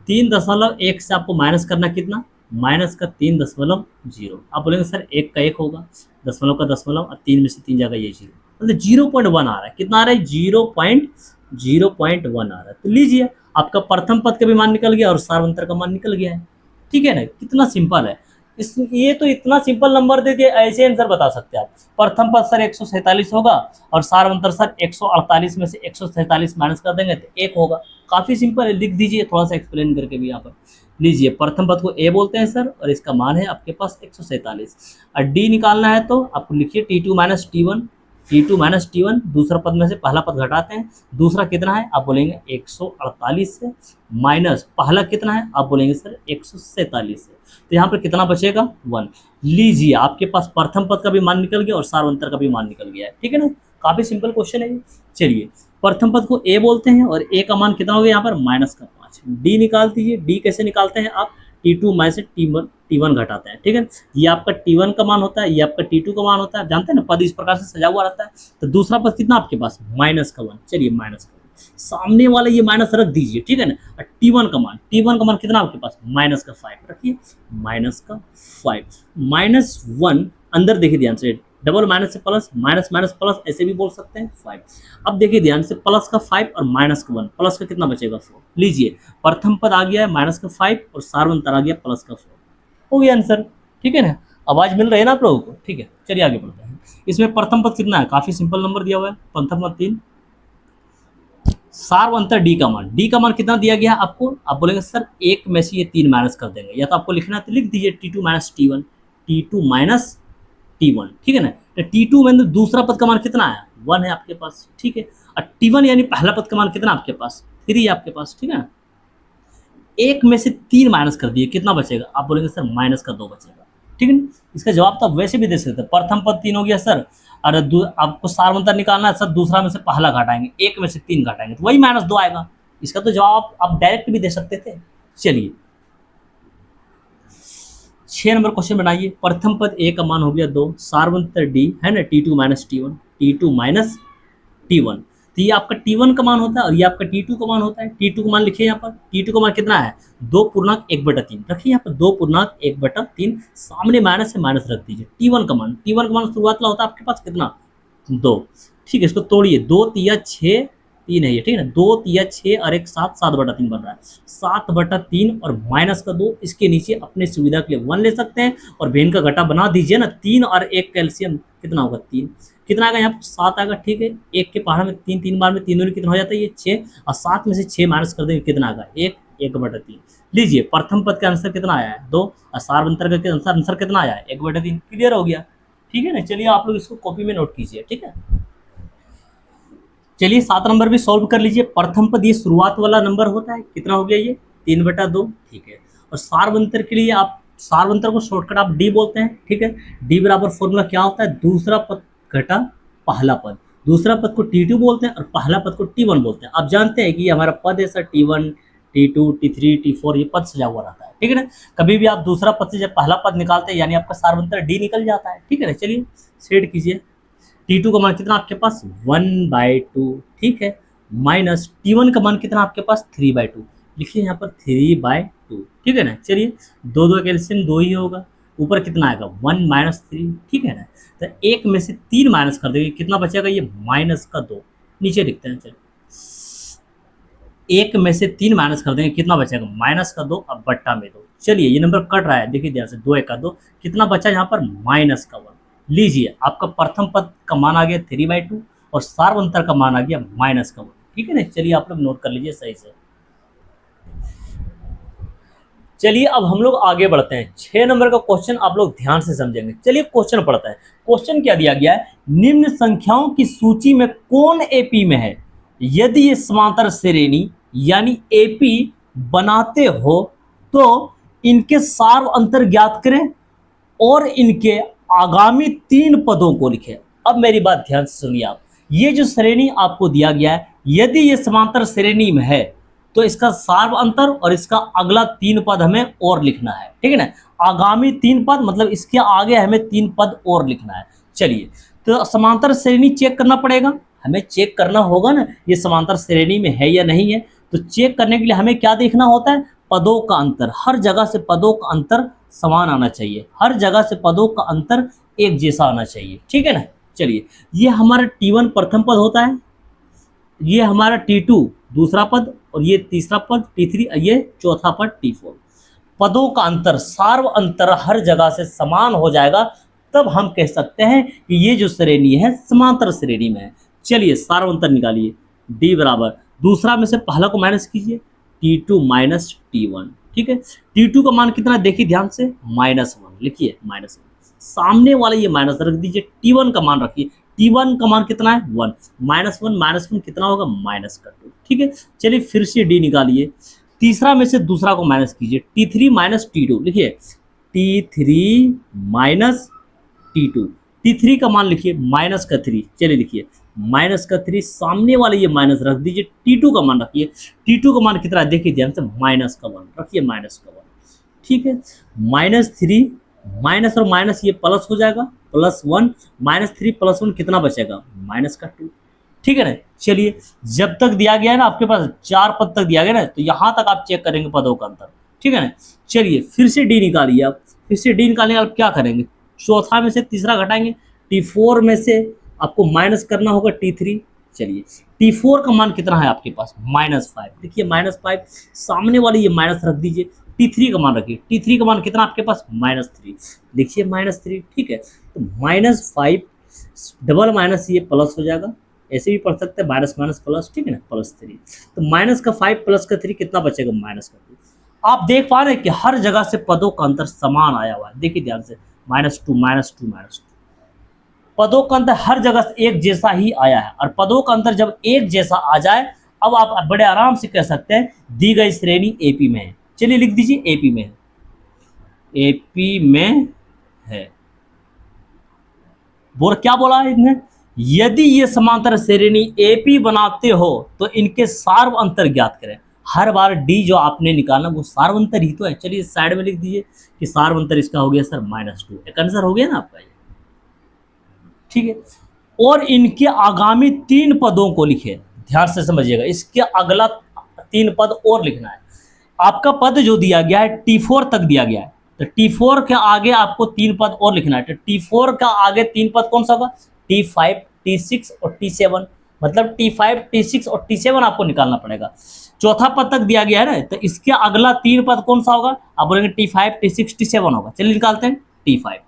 3.1 से आपको माइनस करना कितना, माइनस का 3.0। आप बोलेंगे सर 1 का 1 होगा, दशमलव का दशमलव और 3 में से 3 जाएगा, ये 0, मतलब 0.1 आ रहा है। कितना आ रहा है 0.1 आ रहा है। तो लीजिए आपका प्रथम पद का भी मान निकल गया और सार्वंतर का मान निकल गया है, ठीक है ना। कितना सिंपल है। ये तो इतना सिंपल नंबर दे दिए, ऐसे आंसर बता सकते हैं आप। प्रथम पद सर 147 होगा और सार्वंतर सर 148 में से 147 माइनस कर देंगे तो 1 होगा। काफ़ी सिंपल है, लिख दीजिए थोड़ा सा एक्सप्लेन करके भी यहाँ पर। लीजिए प्रथम पद को ए बोलते हैं सर और इसका मान है आपके पास 147। और डी निकालना है तो आपको लिखिए T2 माइनस T1, दूसरा पद में से पहला पद घटाते हैं। दूसरा कितना है, आप बोलेंगे 148 से, माइनस पहला कितना है, आप बोलेंगे सर 147 से। तो यहाँ पर कितना बचेगा 1। लीजिए आपके पास प्रथम पद का भी मान निकल गया और सार्वंतर का भी मान निकल गया है, ठीक है ना। काफ़ी सिंपल क्वेश्चन है ये। चलिए प्रथम पद को ए बोलते हैं और ए का मान कितना हो गया यहाँ पर -5। डी निकाल दीजिए। डी कैसे निकालते हैं आप, T2 माइनस T1 घटाते हैं, ठीक है। ये आपका T1 का मान होता है, ये आपका T2 का मान होता है, जानते हैं ना, पद इस प्रकार से सजा हुआ रहता है। तो दूसरा पद कितना आपके पास, -1, चलिए -1, सामने वाला ये माइनस रख दीजिए, ठीक है ना। और T1 का मान कितना आपके पास, -5 रखिए, -5, -1 अंदर देखिए ध्यान से, डबल माइनस से प्लस, माइनस माइनस प्लस, ऐसे भी बोल सकते हैं 5। अब देखिए ध्यान से, प्लस का 5 और माइनस का 1, प्लस का कितना बचेगा 4। लीजिए, प्रथम पद आ गया है माइनस का 5 और सार्वंतर आ गया प्लस का 4, हो गया आंसर, ठीक है ना। आवाज मिल रही है ना आप लोगों को, ठीक है। चलिए आगे बढ़ते हैं। इसमें प्रथम पद कितना है, काफी सिंपल नंबर दिया हुआ है, प्रथम पद 3, सार्वंतर डी का मान कितना दिया गया है आपको। आप बोलेंगे सर एक में से ये 3 माइनस कर देंगे, या तो आपको लिखना है तो लिख दीजिए T2 minus T1, T2 minus T1, ठीक है ना। तो T2 में दूसरा पद का मान कितना है, 1 है आपके पास, ठीक है। और T1 यानी पहला पद का मान कितना आपके पास, 3 है आपके पास, ठीक है ना। एक में से 3 माइनस कर दिए, कितना बचेगा, आप बोलेंगे सर -2 बचेगा, ठीक है ना। इसका जवाब तो आप वैसे भी दे सकते हैं, प्रथम पद 3 हो गया सर, और आपको सार्वंतर निकालना है सर, दूसरा में से पहला घटाएंगे, एक में से 3 घटाएंगे तो वही -2 आएगा। इसका तो जवाब आप डायरेक्ट भी दे सकते थे। चलिए 6 नंबर क्वेश्चन बनाइए। प्रथम पद ए का मान हो गया 2, सार्वंतर डी है ना, T2 minus T1, T2 minus T1, तो ये आपका T1 का मान होता है और ये आपका T2 का मान होता है। T2 का मान लिखिए यहाँ पर, T2 का मान कितना है, 2.1/3 रखिए यहाँ पर, 2.1/3, सामने माइनस से माइनस रख दीजिए। T1 का मान शुरुआत वाला होता है आपके पास कितना, 2, ठीक है। इसको तोड़िए, 2 तिया 6, 3 है ये, ठीक है ना, 2 तिया 6 और 1 7, 7/3 बन रहा है, 7/3 और माइनस का 2, इसके नीचे अपने सुविधा के लिए 1 ले सकते हैं और भेन का घटा बना दीजिए ना। 3 और 1 कैल्शियम कितना होगा, 3, कितना आएगा यहाँ पर 7 आएगा, ठीक है। 1 के पहाड़ में 3, 3 बार में 3 कितना हो जाता है, ये 6, और 7 में से 6 माइनस कर देंगे, कितना आएगा 1, 1/3। लीजिए प्रथम पद का आंसर कितना आया है, 2, और सार्वंतर का आंसर कितना आया है, 1/3, क्लियर हो गया, ठीक है ना। चलिए आप लोग इसको कॉपी में नोट कीजिए, ठीक है। चलिए 7 नंबर भी सॉल्व कर लीजिए। प्रथम पद ये शुरुआत वाला नंबर होता है, कितना हो गया ये, 3/2, ठीक है। और सार्वंतर के लिए आप सार्वंतर को शॉर्टकट आप डी बोलते हैं, ठीक है। डी बराबर फॉर्मूला क्या होता है, दूसरा पद घटा पहला पद, दूसरा पद को T2 बोलते हैं और पहला पद को T1 बोलते हैं। आप जानते हैं कि हमारा पद है sir T1, T2, T3, T4, ये पद सजा हुआ रहता है, ठीक है ना। कभी भी आप दूसरा पद से जब पहला पद निकालते हैं यानी आपका सार्वंतर डी निकल जाता है, ठीक है ना। चलिए सेट कीजिए, T2 का मान कितना आपके पास 1/2, ठीक है, माइनस T1 का मान कितना आपके पास 3/2, लिखिए यहाँ पर 3/2, ठीक है ना। चलिए 2 कैल्शियम 2 ही होगा, ऊपर कितना आएगा 1 - 3, ठीक है ना। तो 1 में से 3 माइनस कर देंगे, कितना बचेगा ये -2, नीचे लिखते हैं। चलिए 1 में से 3 माइनस कर देंगे, कितना बचेगा -2 अब बट्टा में 2। चलिए ये नंबर कट रहा है, देखिए ध्यान से, 2 1 2, कितना बचा यहाँ पर -1। लीजिए आपका प्रथम पद का मान आ गया 3/2 और सार्वंतर का मान आ गया -1, ठीक है ना। चलिए आप लोग नोट कर लीजिए सही से। चलिए अब हम लोग आगे बढ़ते हैं। 6 नंबर का क्वेश्चन आप लोग ध्यान से समझेंगे। चलिए क्वेश्चन पढ़ते हैं। क्वेश्चन क्या दिया गया है, निम्न संख्याओं की सूची में कौन एपी में है, यदि ये समांतर श्रेणी यानी एपी बनाते हो तो इनके सार्व अंतर ज्ञात करें और इनके आगामी 3 पदों को लिखें। अब मेरी बात ध्यान से सुनिए आप, ये जो श्रेणी आपको दिया गया है, यदि ये समांतर श्रेणी में है तो इसका सार्व अंतर और इसका अगला 3 पद हमें और लिखना है, ठीक है ना। आगामी 3 पद मतलब इसके आगे हमें 3 पद और लिखना है। चलिए तो समांतर श्रेणी चेक करना पड़ेगा, हमें चेक करना होगा ना ये समांतर श्रेणी में है या नहीं है। तो चेक करने के लिए हमें क्या देखना होता है, पदों का अंतर, हर जगह से पदों का अंतर समान आना चाहिए, हर जगह से पदों का अंतर एक जैसा आना चाहिए, ठीक है ना। चलिए ये हमारा T1 प्रथम पद होता है, ये हमारा T2 दूसरा पद और ये तीसरा पद T3, ये चौथा पद T4। पदों का अंतर, सार्व अंतर हर जगह से समान हो जाएगा, तब हम कह सकते हैं कि ये जो श्रेणी है समांतर श्रेणी में है। चलिए सार्व अंतर निकालिए, D बराबर दूसरा में से पहला को माइनस कीजिए, T2 माइनस T1, ठीक है। T2 का मान कितना देखिए ध्यान से, -1 लिखिए, -1, सामने वाले ये माइनस रख दीजिए, T1 का मान रखिए, T1 का मान कितना है 1, -1 कितना होगा -2, ठीक है। चलिए फिर से D निकालिए, तीसरा में से दूसरा को माइनस कीजिए, T3 माइनस T2 लिखिए, T3 माइनस T2, T3 का मान लिखिए -3, चलिए लिखिए -3, सामने वाले ये माइनस रख दीजिए, T2 का मान रखिए, T2 का मान कितना है देखिए ध्यान से, -1 रखिए, -1, ठीक है। -3 माइनस और माइनस ये प्लस हो जाएगा, +1 -3 +1 कितना बचेगा, माइनस का 2। ठीक है ना। चलिए जब तक दिया गया है ना आपके पास 4 पद तक दिया गया ना, तो यहाँ तक आप चेक करेंगे पदों का अंतर। ठीक है ना। चलिए फिर से डी निकालिए आप, फिर से डी निकालने आप क्या करेंगे, चौथा में से तीसरा घटाएंगे, T4 में से आपको माइनस करना होगा T3। चलिए T4 का मान कितना है आपके पास, -5। देखिए -5 सामने वाली ये माइनस रख दीजिए, T3 का मान रखिए, T3 का मान कितना आपके पास, -3। लिखिए -3। ठीक है। तो -5 डबल माइनस ये प्लस हो जाएगा, ऐसे भी पढ़ सकते हैं माइनस माइनस प्लस। ठीक है ना, +3। तो माइनस का 5 प्लस का 3 कितना बचेगा, -2। आप देख पा रहे हैं कि हर जगह से पदों का अंतर समान आया हुआ है। देखिए ध्यान से, -2 -2 -2, पदों का अंतर हर जगह से एक जैसा ही आया है। और पदों का अंतर जब एक जैसा आ जाए, अब आप बड़े आराम से कह सकते हैं दी गई श्रेणी एपी में है। चलिए लिख दीजिए एपी में है, एपी में है। क्या बोला है इसने, यदि ये समांतर श्रेणी एपी बनाते हो तो इनके सार्व अंतर ज्ञात करें। हर बार डी जो आपने निकालना वो सार्व अंतर ही तो है। चलिए साइड में लिख दीजिए कि सार्व अंतर इसका हो गया सर -2। एक आंसर हो गया ना आपका ये। ठीक है। और इनके आगामी 3 पदों को लिखे, ध्यान से समझिएगा, इसके अगला 3 पद और लिखना है। आपका पद जो दिया गया है T4 तक दिया गया है, तो T4 के आगे आपको 3 पद और लिखना है। तो T4 का आगे 3 पद कौन सा होगा, T5 T6 और T7, मतलब T5 T6 और T7 आपको निकालना पड़ेगा। चौथा पद तक दिया गया है ना, तो इसके अगला 3 पद कौन सा होगा, आप बोलेंगे T5 T6 T7 होगा। चलिए निकालते हैं T5।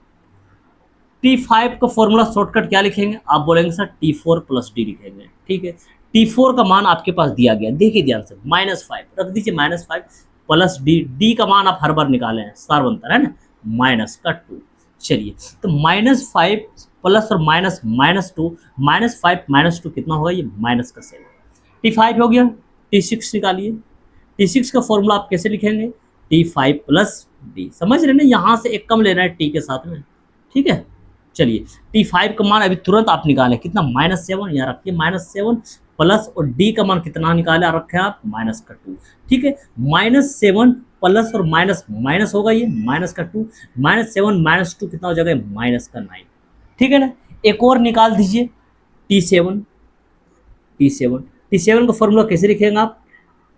T5 का फॉर्मूला शॉर्टकट क्या लिखेंगे, आप बोलेंगे सर T4 + D लिखेंगे। ठीक है। T4 का मान आपके पास दिया गया, देखिए ध्यान से, -5 रख दीजिए, -5 + D। D का मान आप हर बार निकाले हैं, सार्व अंतर है ना, -2। चलिए तो -5 प्लस और -2, -5 -2 कितना होगा, ये -7। T5 हो गया, T6 निकालिए। T6 का फॉर्मूला आप कैसे लिखेंगे, T5 + D। समझ रहे ना, यहाँ से एक कम लेना है T के साथ में। ठीक है। चलिए T5 का मान अभी तुरंत आप निकालें, कितना, -7, यहाँ रखिए -7 प्लस, और D का मान कितना निकाले रखे आप, -2। ठीक है। -7 प्लस और माइनस माइनस होगा, ये -2, -7 -2 कितना हो जाएगा, -9। ठीक है ना। एक और निकाल दीजिए T7। T7 का फॉर्मूला कैसे लिखेंगे आप,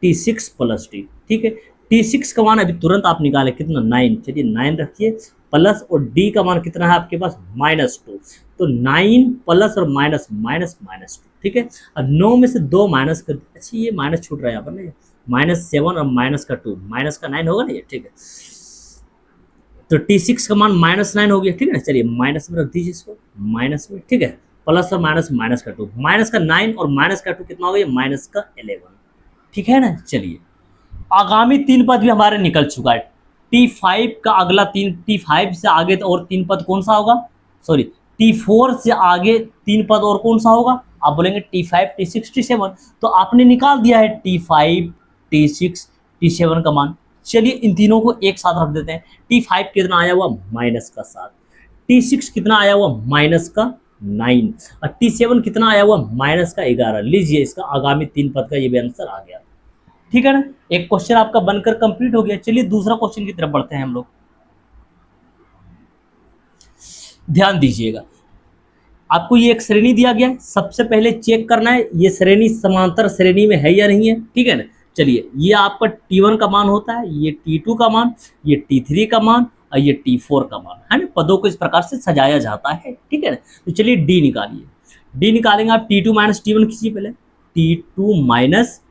T6 + D। ठीक है। T6 का मान अभी तुरंत आप निकालें, कितना, 9। चलिए 9 रखिए, प्लस और D का मान कितना है आपके पास, -2। तो 9 प्लस और माइनस -2। ठीक है। अब 9 में से 2 माइनस कर, अच्छा ये माइनस छूट रहा है यहाँ पर ना, -7 और -2, माइनस का 9 होगा ना ये। ठीक है। तो T6 का मान -9 हो गया। ठीक है ना। चलिए माइनस में रख दीजिए इसको, माइनस में। ठीक है। प्लस और माइनस -2, माइनस का 9 और -2 कितना हो गया, -11। ठीक है ना। चलिए आगामी 3 पद भी हमारे निकल चुका है। T5 का अगला 3, T5 से आगे और 3 पद कौन सा होगा, सॉरी T4 से आगे 3 पद और कौन सा होगा, आप बोलेंगे T5 T6 T7। तो आपने निकाल दिया है T5 T6 T7 का मान। चलिए इन तीनों को एक साथ रख देते हैं। T5 कितना आया हुआ, -7। T6 कितना आया हुआ, -9। और T7 कितना आया हुआ, -11। लीजिए इसका आगामी 3 पद का ये भी आंसर आ गया। ठीक है ना। एक क्वेश्चन आपका बनकर कंप्लीट हो गया। चलिए दूसरा क्वेश्चन की तरफ बढ़ते हैं हम लोग। ध्यान दीजिएगा, आपको ये एक श्रेणी दिया गया है, सबसे पहले चेक करना है ये श्रेणी समांतर श्रेणी में है या नहीं है। ठीक है ना। चलिए ये आपका T1 का मान होता है, ये T2 का मान, ये T3 का मान और ये T4 का मान है ना। पदों को इस प्रकार से सजाया जाता है। ठीक है ना। तो चलिए D निकालिए। D निकालेंगे आप, T2 - T1 कीजिए पहले, T2 -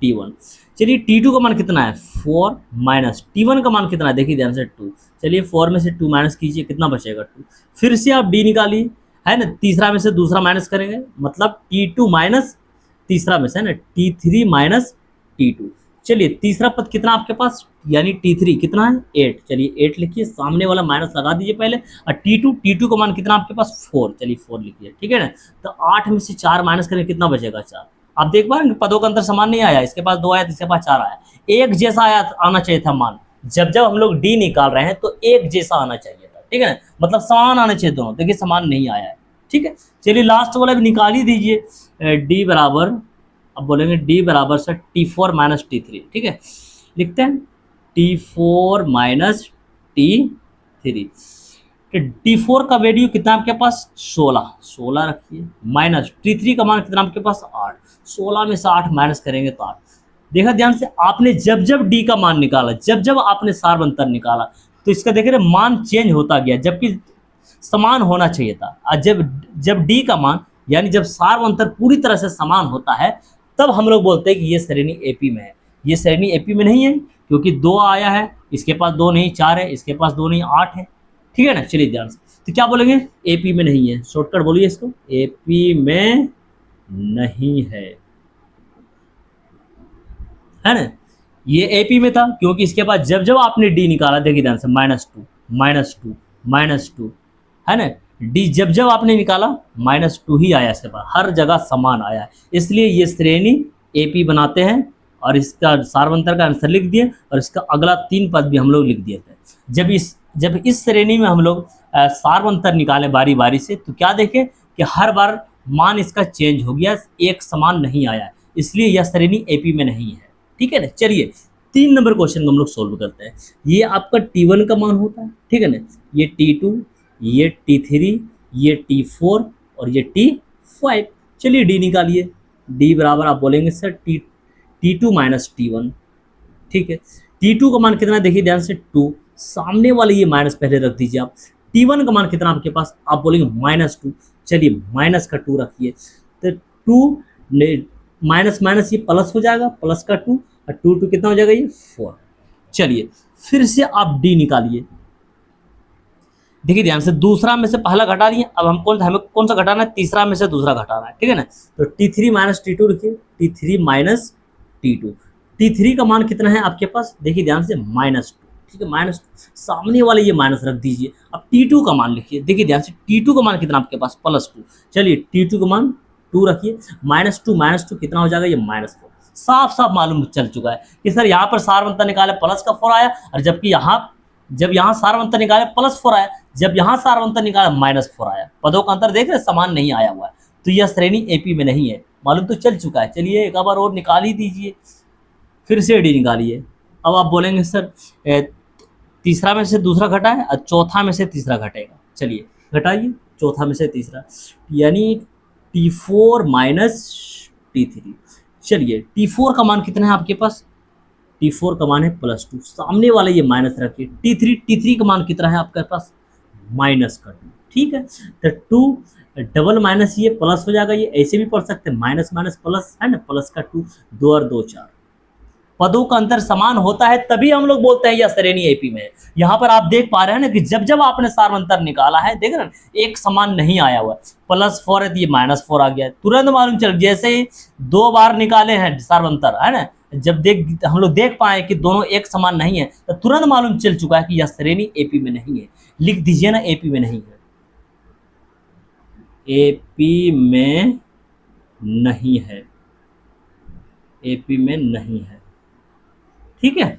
T1। चलिए T2 का मान कितना है, 4, माइनस T1 का मान कितना है, देखिए ध्यान से 2। चलिए 4 में से 2 माइनस कीजिए, कितना बचेगा, 2। फिर से आप D निकालिए, है ना, तीसरा में से दूसरा माइनस करेंगे, मतलब T2 माइनस तीसरा में से, है ना, T3 - T2। चलिए तीसरा पद कितना आपके पास, यानी T3 कितना है, 8। चलिए 8 लिखिए, सामने वाला माइनस लगा दीजिए पहले। और T2 का मान कितना आपके पास, 4। चलिए 4 लिखिए। ठीक है ना। तो 8 में से 4 माइनस करेंगे, कितना बचेगा, 4। आप देख पा रहे हैं पदों का अंतर समान नहीं आया, इसके पास 2 आया, इसके पास 4 आया। एक जैसा आया आना चाहिए था मान, जब हम लोग D निकाल रहे हैं तो एक जैसा आना चाहिए था। ठीक है ना, मतलब समान आने चाहिए दोनों, देखिए समान नहीं आया है। ठीक है। चलिए लास्ट वाला भी निकाल ही दीजिए, D बराबर, अब बोलेंगे D बराबर सर T4 - T3। ठीक है, लिखते हैं T4 माइनस T3। तो T4 का वैल्यू कितना आपके पास 16 रखिए, माइनस T3 का मान कितना आपके पास 8, 16 में से 8 माइनस करेंगे तो 8। देखा ध्यान से, आपने जब जब D का मान निकाला, जब जब आपने सार्वंतर निकाला, तो इसका देख रहे मान चेंज होता गया, जबकि समान होना चाहिए था। और जब D का मान यानी जब सार्वंतर पूरी तरह से समान होता है, तब हम लोग बोलते हैं कि ये श्रेणी एपी में है। ये श्रेणी एपी में नहीं है क्योंकि 2 आया है, इसके पास 2 नहीं 4 है, इसके पास 2 नहीं 8 है, ठीक है ना। चलिए ध्यान से, तो क्या बोलेंगे, एपी में नहीं है, शॉर्टकट बोलिए इसको, एपी में नहीं है ना। ये एपी में था क्योंकि इसके पास जब जब आपने डी निकाला, देखिए ध्यान से, -2 है ना। डी जब जब आपने निकाला -2 ही आया, इसके पास हर जगह समान आया, इसलिए ये श्रेणी एपी बनाते हैं। और इसका सार्वंतर का आंसर लिख दिए, और इसका अगला 3 पद भी हम लोग लिख दिए थे। जब इस श्रेणी में हम लोग सार्वंतर निकाले बारी बारी से, तो क्या देखें कि हर बार मान इसका चेंज हो गया, एक समान नहीं आया, इसलिए यह श्रेणी एपी में नहीं है, ठीक है ना। चलिए 3 नंबर क्वेश्चन को हम लोग सोल्व करते हैं। ये आपका T1 का मान होता है, ठीक है ना। ये T2, ये T3, ये T4 और ये T5। चलिए D निकालिए। D बराबर आप बोलेंगे सर T2 माइनस T1, ठीक है। T2 का मान कितना है, देखिए ध्यान से 2, सामने वाले ये माइनस पहले रख दीजिए आप। T1 का मान कितना आपके पास, आप बोलेंगे -2, चलिए माइनस का 2 रखिए, तो 2 माइनस माइनस ये प्लस हो जाएगा, प्लस का 2 और 2 कितना हो जाएगा, ये 4। चलिए फिर से आप D निकालिए। देखिए ध्यान से, दूसरा में से पहला घटा दिए, अब हमें कौन सा घटाना है, तीसरा में से दूसरा घटाना है, ठीक है ना। तो T3 माइनस T2 लिखिए, T3 माइनस T2। T3 का मान कितना है आपके पास, देखिए ध्यान से, -2, ठीक है, -2, सामने वाले ये माइनस रख दीजिए। अब T2 का मान लिखिए, देखिए ध्यान से, T2 का मान कितना आपके पास, +2, चलिए T2 का मान 2 रखिए, -2 कितना हो जाएगा, ये -4। साफ साफ मालूम चल चुका है कि सर यहाँ पर सार्वंतर निकाले प्लस का 4 आया, और जबकि जब यहाँ सार्वंतर निकाले +4 आया, जब यहाँ सार्वंतर निकाले -4 आया। पदों का अंतर देख रहे, समान नहीं आया हुआ है, तो यह श्रेणी एपी में नहीं है, मालूम तो चल चुका है। चलिए एक बार और निकाल ही दीजिए, फिर से डी निकालिए। अब आप बोलेंगे सर तीसरा में से दूसरा घटा है और चौथा में से तीसरा घटेगा, चलिए घटाइए, चौथा में से तीसरा यानी T4 माइनस T3। चलिए T4 का मान कितना है आपके पास, T4 का मान है +2, सामने वाले ये माइनस रखिए। T3 का मान कितना है आपके पास, -2, ठीक है। तो 2 डबल माइनस ये प्लस हो जाएगा, ये ऐसे भी पढ़ सकते हैं, माइनस माइनस प्लस है ना, प्लस का 2, 2 और 2 4। पदों का अंतर समान होता है तभी हम लोग बोलते हैं यह श्रेणी एपी में है। यहाँ पर आप देख पा रहे हैं ना कि जब जब आपने सार्वंतर निकाला है, देख रहे हैं एक समान नहीं आया हुआ, +4 है तो ये -4 आ गया है, तुरंत मालूम चल, जैसे ही 2 बार निकाले हैं सार्वंतर, है ना, जब हम लोग देख पाए कि दोनों एक समान नहीं है, तो तुरंत मालूम चल चुका है कि यह श्रेणी एपी में नहीं है। लिख दीजिए ना, एपी में नहीं है, एपी में नहीं है, एपी में नहीं है, ठीक है।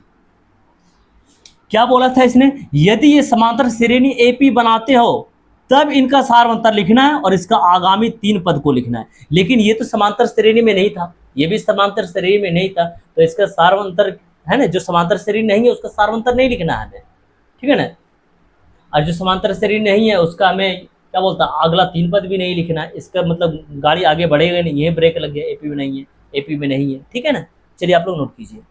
क्या बोला था इसने, यदि ये समांतर श्रेणी एपी बनाते हो तब इनका सार्वंतर लिखना है और इसका आगामी 3 पद को लिखना है। लेकिन ये तो समांतर श्रेणी में नहीं था, ये भी समांतर श्रेणी में नहीं था, तो इसका सार्वंतर है ना, जो समांतर श्रेणी नहीं है उसका सार्वंतर नहीं लिखना है हमें, ठीक है ना। और जो समांतर श्रेणी नहीं है उसका हमें क्या बोलता है, अगला 3 पद भी नहीं लिखना है, इसका मतलब गाड़ी आगे बढ़ेगा नहीं, ये ब्रेक लग गया, एपी में नहीं है, एपी में नहीं है, ठीक है ना। चलिए आप लोग नोट कीजिए।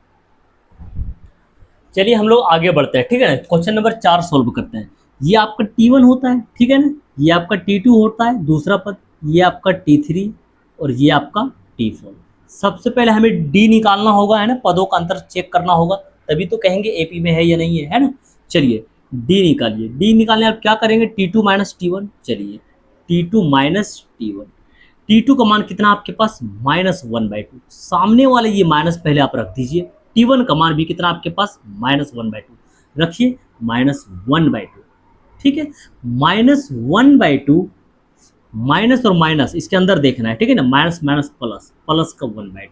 चलिए हम लोग आगे बढ़ते हैं, ठीक है ना। क्वेश्चन नंबर 4 सोल्व करते हैं। ये आपका T1 होता है, ठीक है ना, ये आपका T2 होता है दूसरा पद, ये आपका T3 और ये आपका T4। सबसे पहले हमें D निकालना होगा, है ना, पदों का अंतर चेक करना होगा, तभी तो कहेंगे एपी में है या नहीं है ना। चलिए D निकालिए। D निकालने आप क्या करेंगे, T2 माइनस T1। चलिए T2 माइनस T1, T2 का मान कितना आपके पास, -1/2, सामने वाले ये माइनस पहले आप रख दीजिए। T1 का मान भी कितना आपके पास, -1/2 रखिए, -1/2, ठीक है। -1/2, माइनस और माइनस इसके अंदर देखना है, ठीक है ना, माइनस माइनस प्लस, प्लस का 1/2,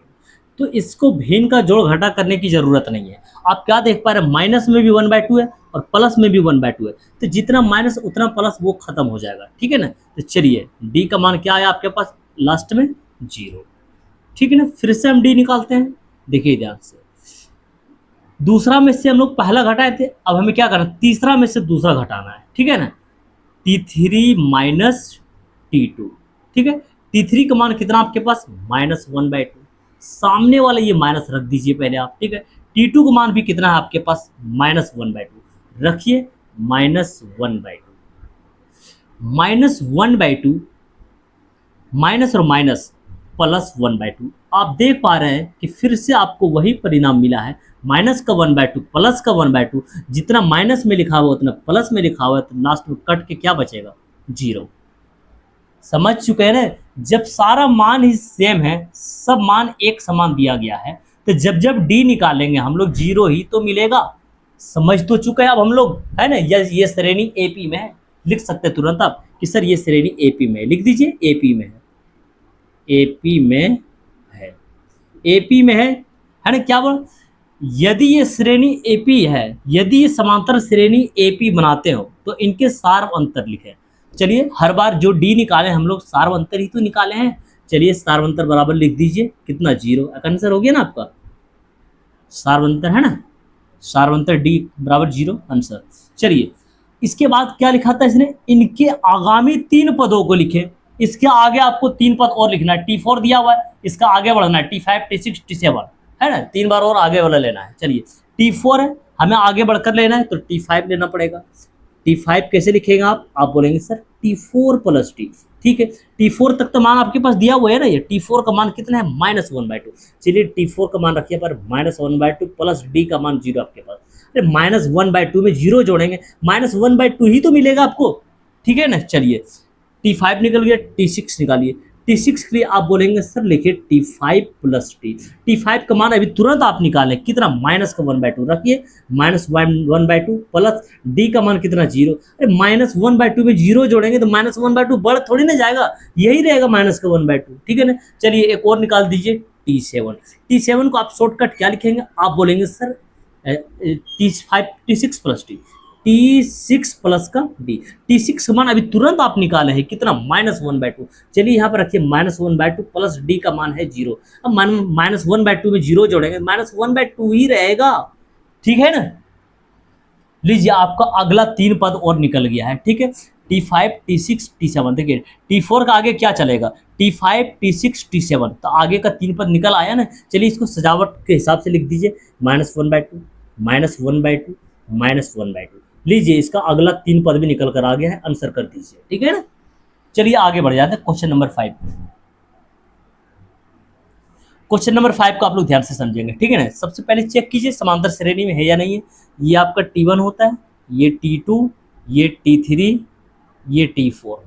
तो इसको भिन्न का जोड़ घटा करने की जरूरत नहीं है। आप क्या देख पा रहे हैं, माइनस में भी 1/2 है और प्लस में भी 1/2 है, तो जितना माइनस उतना प्लस वो खत्म हो जाएगा, ठीक है ना। तो चलिए D का मान क्या आया आपके पास, लास्ट में 0, ठीक है ना। फिर से हम D निकालते हैं, देखिए ध्यान से, दूसरा में से हम लोग पहला घटाए थे, अब हमें क्या करना है, तीसरा में से दूसरा घटाना है, ठीक है ना। T3 माइनस T2, ठीक है। T3 का मान कितना आपके पास, -1/2। सामने वाला ये माइनस रख दीजिए पहले आप, ठीक है। T2 का मान भी कितना है आपके पास, -1/2 रखिए, -1/2, -1/2, माइनस और माइनस +1/2। आप देख पा रहे हैं कि फिर से आपको वही परिणाम मिला है, माइनस का 1/2 प्लस का 1/2, जितना माइनस में लिखा हुआ उतना प्लस में लिखा हुआ है, तो लास्ट में कट के क्या बचेगा, 0। समझ चुके हैं ना। जब सारा मान ही सेम है, सब मान एक समान दिया गया है, तो जब जब डी निकालेंगे हम लोग 0 ही तो मिलेगा। समझ तो चुके हैं अब हम लोग, है ना। ये श्रेणी एपी में है, लिख सकते हैं तुरंत आप कि सर ये श्रेणी एपी में है, लिख दीजिए एपी में है, एपी में है, एपी में है ना। क्या बोल, यदि ये श्रेणी एपी है, यदि ये समांतर श्रेणी एपी बनाते हो तो इनके सार्व अंतर लिखें। चलिए हर बार जो डी निकाले हम लोग सार्व अंतर ही तो निकाले हैं। चलिए सार्व अंतर बराबर लिख दीजिए, कितना, 0। आंसर हो गया ना आपका, सार्व अंतर है ना, सार्व अंतर डी बराबर 0 आंसर। चलिए इसके बाद क्या लिखा था इसने, इनके आगामी 3 पदों को लिखे। इसके आगे आपको 3 पद और लिखना है, T4 दिया हुआ है, इसका आगे बढ़ना है, T5 T6 T7, है ना, 3 बार और आगे वाला लेना है। चलिए T4 है, हमें आगे बढ़कर लेना है, तो T5 लेना पड़ेगा। T5 कैसे लिखेगा आप बोलेंगे सर T4 + T, ठीक है। T4 तक तो मान आपके पास दिया हुआ है ना, ये T4 का मान कितना है, -1/2। चलिए T4 का मान रखिए पर -1/2 प्लस D का मान 0 आपके पास। अरे -1/2 में 0 जोड़ेंगे, -1/2 ही तो मिलेगा आपको, ठीक है ना। चलिए T5 निकल गया, T6 निकालिए। T6 के लिए आप बोलेंगे सर लिखिए T5 + T। T5 का मान अभी तुरंत आप निकालें, कितना, -1/2 रखिए, -1/2 प्लस D का मान कितना, 0। अरे -1/2 में 0 जोड़ेंगे तो -1/2 बढ़ थोड़ी ना जाएगा, यही रहेगा -1/2, ठीक है ना। चलिए एक और निकाल दीजिए, T7। T7 को आप शॉर्टकट क्या लिखेंगे, आप बोलेंगे sir T6 + T, T6 plus का D। T6 का मान अभी तुरंत आप निकाले हैं, कितना, -1/2। चलिए यहाँ पर रखिए -1/2 प्लस D का मान है 0। अब -1/2 में 0 जोड़ेंगे, -1/2 ही रहेगा, ठीक है ना। लीजिए आपका अगला 3 पद और निकल गया है, ठीक है। T5 T6 T7, देखिए T4 का आगे क्या चलेगा, T5 T6 T7, तो आगे का 3 पद निकल आया ना। चलिए इसको सजावट के हिसाब से लिख दीजिए, -1/2 -1/2 -1/2। लीजिए इसका अगला 3 पद भी निकल कर आ गया है, आंसर कर दीजिए, ठीक है ना। चलिए आगे बढ़ जाते हैं क्वेश्चन नंबर 5। क्वेश्चन नंबर 5 को आप लोग ध्यान से समझेंगे, ठीक है ना। सबसे पहले चेक कीजिए समांतर श्रेणी में है या नहीं है। ये आपका T1 होता है, ये T2, ये T3, ये T4।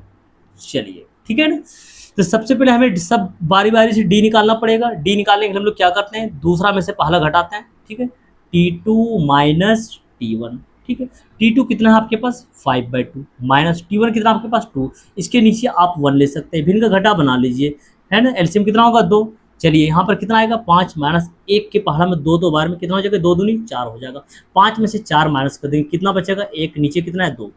चलिए ठीक है ना। तो सबसे पहले हमें सब बारी बारी से D निकालना पड़ेगा। D निकालने के लिए हम लोग क्या करते हैं, दूसरा में से पहला घटाते हैं, ठीक है। T2 माइनस T1, ठीक है। T2 कितना है आपके पास, 5/2 माइनस T1 कितना आपके पास 2। इसके नीचे आप 1 ले सकते हैं, भिन्न का घटा बना लीजिए, है ना। एलसीएम कितना होगा 2। चलिए यहाँ पर कितना आएगा 5 माइनस 1 के पहला में 2 बार में कितना हो जाएगा, 2 दूनी 4 हो जाएगा। 5 में से 4 माइनस कर देंगे, कितना बचेगा 1, नीचे कितना है 2,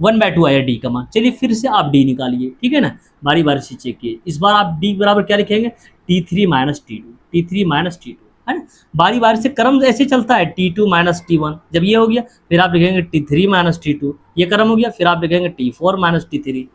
1/2 आया D का मान। चलिए फिर से आप D निकालिए, ठीक है ना, बारी बारी से चेक किए। इस बार आप D बराबर क्या लिखेंगे, T3 minus T2, T3 minus T2, है ना। बारी बारी से क्रम ऐसे चलता है, T2 माइनस T1, जब ये हो गया फिर आप लिखेंगे T3 माइनस T2, ये क्रम हो गया, फिर आप लिखेंगे T4 माइनस T3,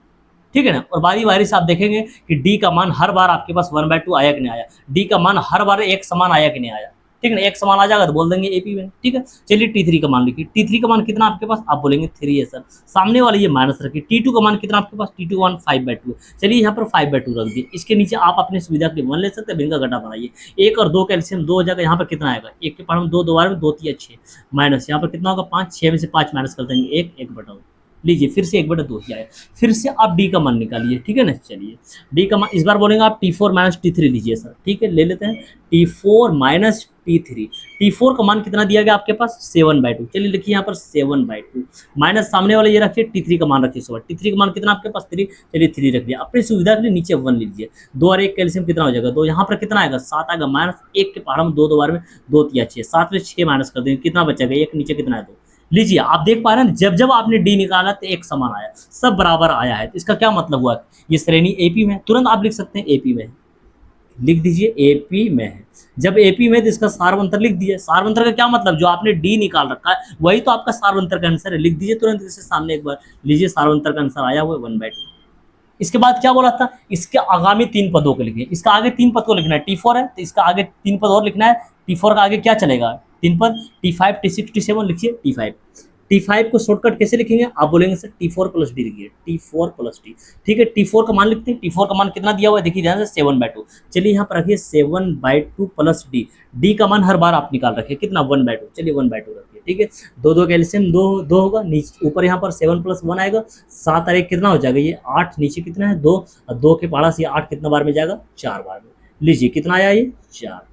ठीक है ना। और बारी बारी से आप देखेंगे कि D का मान हर बार आपके पास 1/2 आया कि नहीं आया, D का मान हर बार एक समान आया कि नहीं आया, ठीक है ना। एक समान आ जाएगा तो बोल देंगे AP में, ठीक है। चलिए T3 का मान लिखिए, T3 का मान कितना आपके पास, आप बोलेंगे 3 है सर, सामने वाले ये माइनस रखिए। T2 का मान कितना आपके पास, T2 का मान 5/2। चलिए यहाँ पर 5/2 रख दिए, इसके नीचे आप अपनी सुविधा के लिए 1 ले सकते हैं, भिन्न का घटा बनाइए। 1 और 2 का एलसीएम 2 हो जाएगा, यहाँ पर कितना आएगा, 1 के पार में 2 बार में 2 3 6 माइनस, यहाँ पर कितना होगा 5, 6 में से 5 माइनस कर देंगे 1, 1/2। लीजिए फिर से 1/2 ही आया, फिर से आप D का मान निकालिए, ठीक है ना। चलिए D का मान इस बार बोलेंगे आप T4 माइनस T3 लीजिए सर, ठीक है, ले लेते हैं T4 माइनस T3। T4 का मान कितना दिया गया आपके पास, 7/2। चलिए लिखिए यहाँ पर 7/2 माइनस सामने वाले ये रखिए, T3 का मान रखिए 7। T3 का मान कितना आपके पास 3, चलिए 3 रख लिया। अपनी सुविधा के लिए नीचे 1 लीजिए, 2 और 1 कैल्शियम कितना हो जाएगा 2, यहाँ पर कितना आएगा 7 आएगा, माइनस 1 के पहाड़ में 2 बार में 2 3 6, 7 में 6 माइनस कर देंगे, कितना बचेगा 1, नीचे कितना है 2। लीजिए आप देख पा रहे हैं जब जब आपने D निकाला तो एक समान आया, सब बराबर आया है, तो इसका क्या मतलब हुआ, ये श्रेणी AP में, तुरंत आप लिख सकते हैं AP में, लिख दीजिए एपी में है। जब एपी में तो इसका सार्वंतर लिख दिए। सार्वंतर का क्या मतलब, जो आपने डी निकाल रखा है वही तो आपका सार्वंतर का आंसर है, लिख दीजिए तुरंत इससे सामने एक बार। लीजिए सार्वंतर का आंसर आया हुआ है 1/2। इसके बाद क्या बोला था, इसके आगामी 3 पदों को लिखिए। इसका आगे 3 पद को लिखना है, T4 है तो इसका आगे 3 पद और लिखना है। T4 का आगे क्या चलेगा, 3 पद, T5 T6 T7 लिखिए T5। T5 को शॉर्टकट कैसे लिखेंगे, आप बोलेंगे सर T4 प्लस डी लिखिए, T4 प्लस डी। ठीक है, T4 का मान लिखते हैं। T4 का मान कितना दिया हुआ है, देखिए ध्यान से 7/2। चलिए यहाँ पर रखिए 7/2 प्लस डी। डी का मान हर बार आप निकाल रखिए कितना, 1/2। चलिए 1/2 रखिए। ठीक है, दो दो का एलसीएम दो होगा, नीचे ऊपर यहाँ पर 7 + 1 आएगा, 7 और 1 कितना हो जाएगा, ये 8, नीचे कितना है 2, और 2 के पहाड़ा से 8 कितना बार में जाएगा, 4 बार में। लीजिए कितना आया ये 4।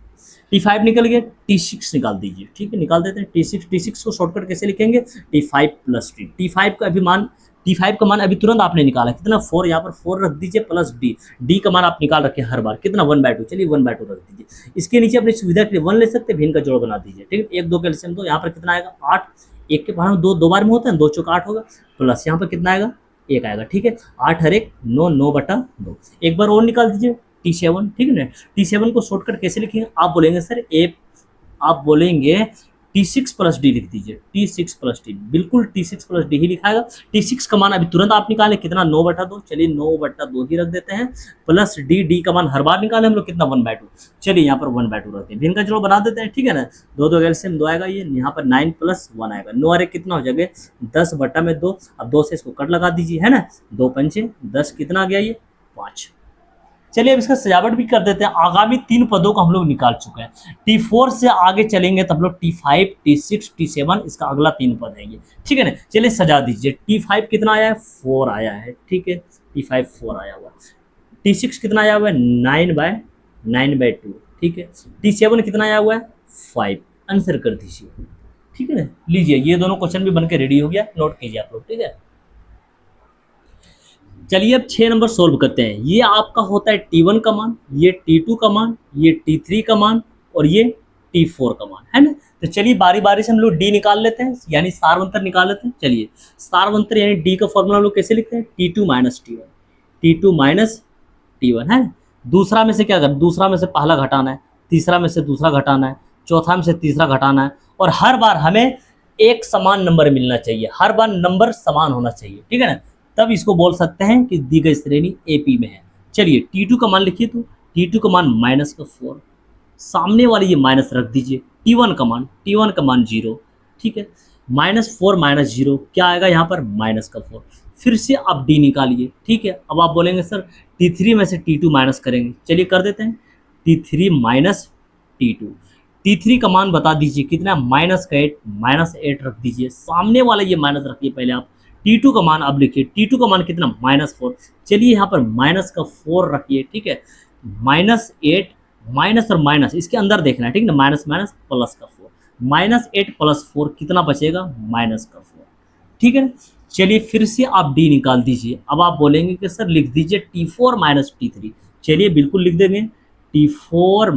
T5 निकल गया, T6 निकाल दीजिए। ठीक है, निकाल देते हैं T6 को शॉर्टकट कैसे लिखेंगे, T5 प्लस डी। T5 का अभी मान, T5 का मान अभी तुरंत आपने निकाला कितना 4, यहाँ पर 4 रख दीजिए प्लस डी। डी का मान आप निकाल रखे हर बार कितना 1/2। चलिए 1/2 रख दीजिए। इसके नीचे अपनी सुविधा के लिए 1 ले सकते हैं, भिन्न का जोड़ बना दीजिए। ठीक है, 1 2 का एलसीएम 2, यहाँ पर कितना आएगा 8, 1 के पहाड़ 2 बार में होता है, 2 चौक 8 होगा, प्लस यहाँ पर कितना आएगा 1 आएगा। ठीक है, 8 और 1 9, 9/2। एक बार और निकाल दीजिए T7। ठीक है ना, T7 को शॉर्टकट कैसे लिखेंगे, आप बोलेंगे सर आप बोलेंगे T6 प्लस डी लिख दीजिए, T6 प्लस डी, बिल्कुल T6 प्लस डी ही लिखाएगा। T6 का मान अभी तुरंत आप निकालें कितना 9/2। चलिए 9/2 ही रख देते हैं, प्लस डी का मान हर बार निकाले हम लोग कितना 1/2। चलिए यहाँ पर 1/2 रखते हैं, भिन्न का जोड़ बना देते हैं। ठीक है ना, 2 2 एलसीएम 2 आएगा, ये यहाँ पर 9 + 1 आएगा, 9 और 1 कितना हो जाएगा 10/2। अब 2 से इसको कट लगा दीजिए, है ना, 2 पंचे 10, कितना आ गया ये 5। चलिए अब इसका सजावट भी कर देते हैं। आगामी 3 पदों को हम लोग निकाल चुके हैं। T4 से आगे चलेंगे तब लोग T5 T6 T7 इसका अगला 3 पद है ये। ठीक है ना, चलिए सजा दीजिए। T5 कितना आया है 4 आया है। ठीक है, T5 4 आया हुआ है। T6 कितना आया हुआ है 9/2। ठीक है, T7 कितना आया हुआ है 5। आंसर कर दीजिए। ठीक है ना, लीजिए ये दोनों क्वेश्चन भी बन के रेडी हो गया, नोट कीजिए आप लोग। ठीक है, चलिए अब 6 नंबर सोल्व करते हैं। ये आपका होता है T1 का मान, ये T2 का मान, ये T3 का मान और ये T4 का मान, है ना। तो चलिए बारी बारी से हम लोग D निकाल लेते हैं, यानी सारवंतर निकाल लेते हैं। चलिए सारवंतर यानी D का फॉर्मूला हम लोग कैसे लिखते हैं, T2 - T1 है। दूसरा में से क्या करना, दूसरा में से पहला घटाना है, तीसरा में से दूसरा घटाना है, चौथा में से तीसरा घटाना है, और हर बार हमें एक समान नंबर मिलना चाहिए, हर बार नंबर समान होना चाहिए। ठीक है ना, तब इसको बोल सकते हैं कि दी गई श्रेणी एपी में है। चलिए T2 का मान लिखिए, तो T2 का मान -4, सामने वाले ये माइनस रख दीजिए। T1 का मान 0। ठीक है, -4 - 0 क्या आएगा यहाँ पर -4। फिर से आप D निकालिए। ठीक है, अब आप बोलेंगे सर T3 में से T2 माइनस करेंगे। चलिए कर देते हैं, T3 - T2। T3 का मान बता दीजिए कितना, -8 रख दीजिए, सामने वाला ये माइनस रखिए पहले आप। T2 का मान अब लिखिए, T2 का मान कितना -4। चलिए यहाँ पर -4 रखिए। ठीक है, -8 माइनस और माइनस इसके अंदर देखना है। ठीक है ना, माइनस प्लस का 4, -8 + 4 कितना बचेगा -4। ठीक है ना, चलिए फिर से आप D निकाल दीजिए। अब आप बोलेंगे कि सर लिख दीजिए T4 - T3। चलिए बिल्कुल लिख देंगे, T4 -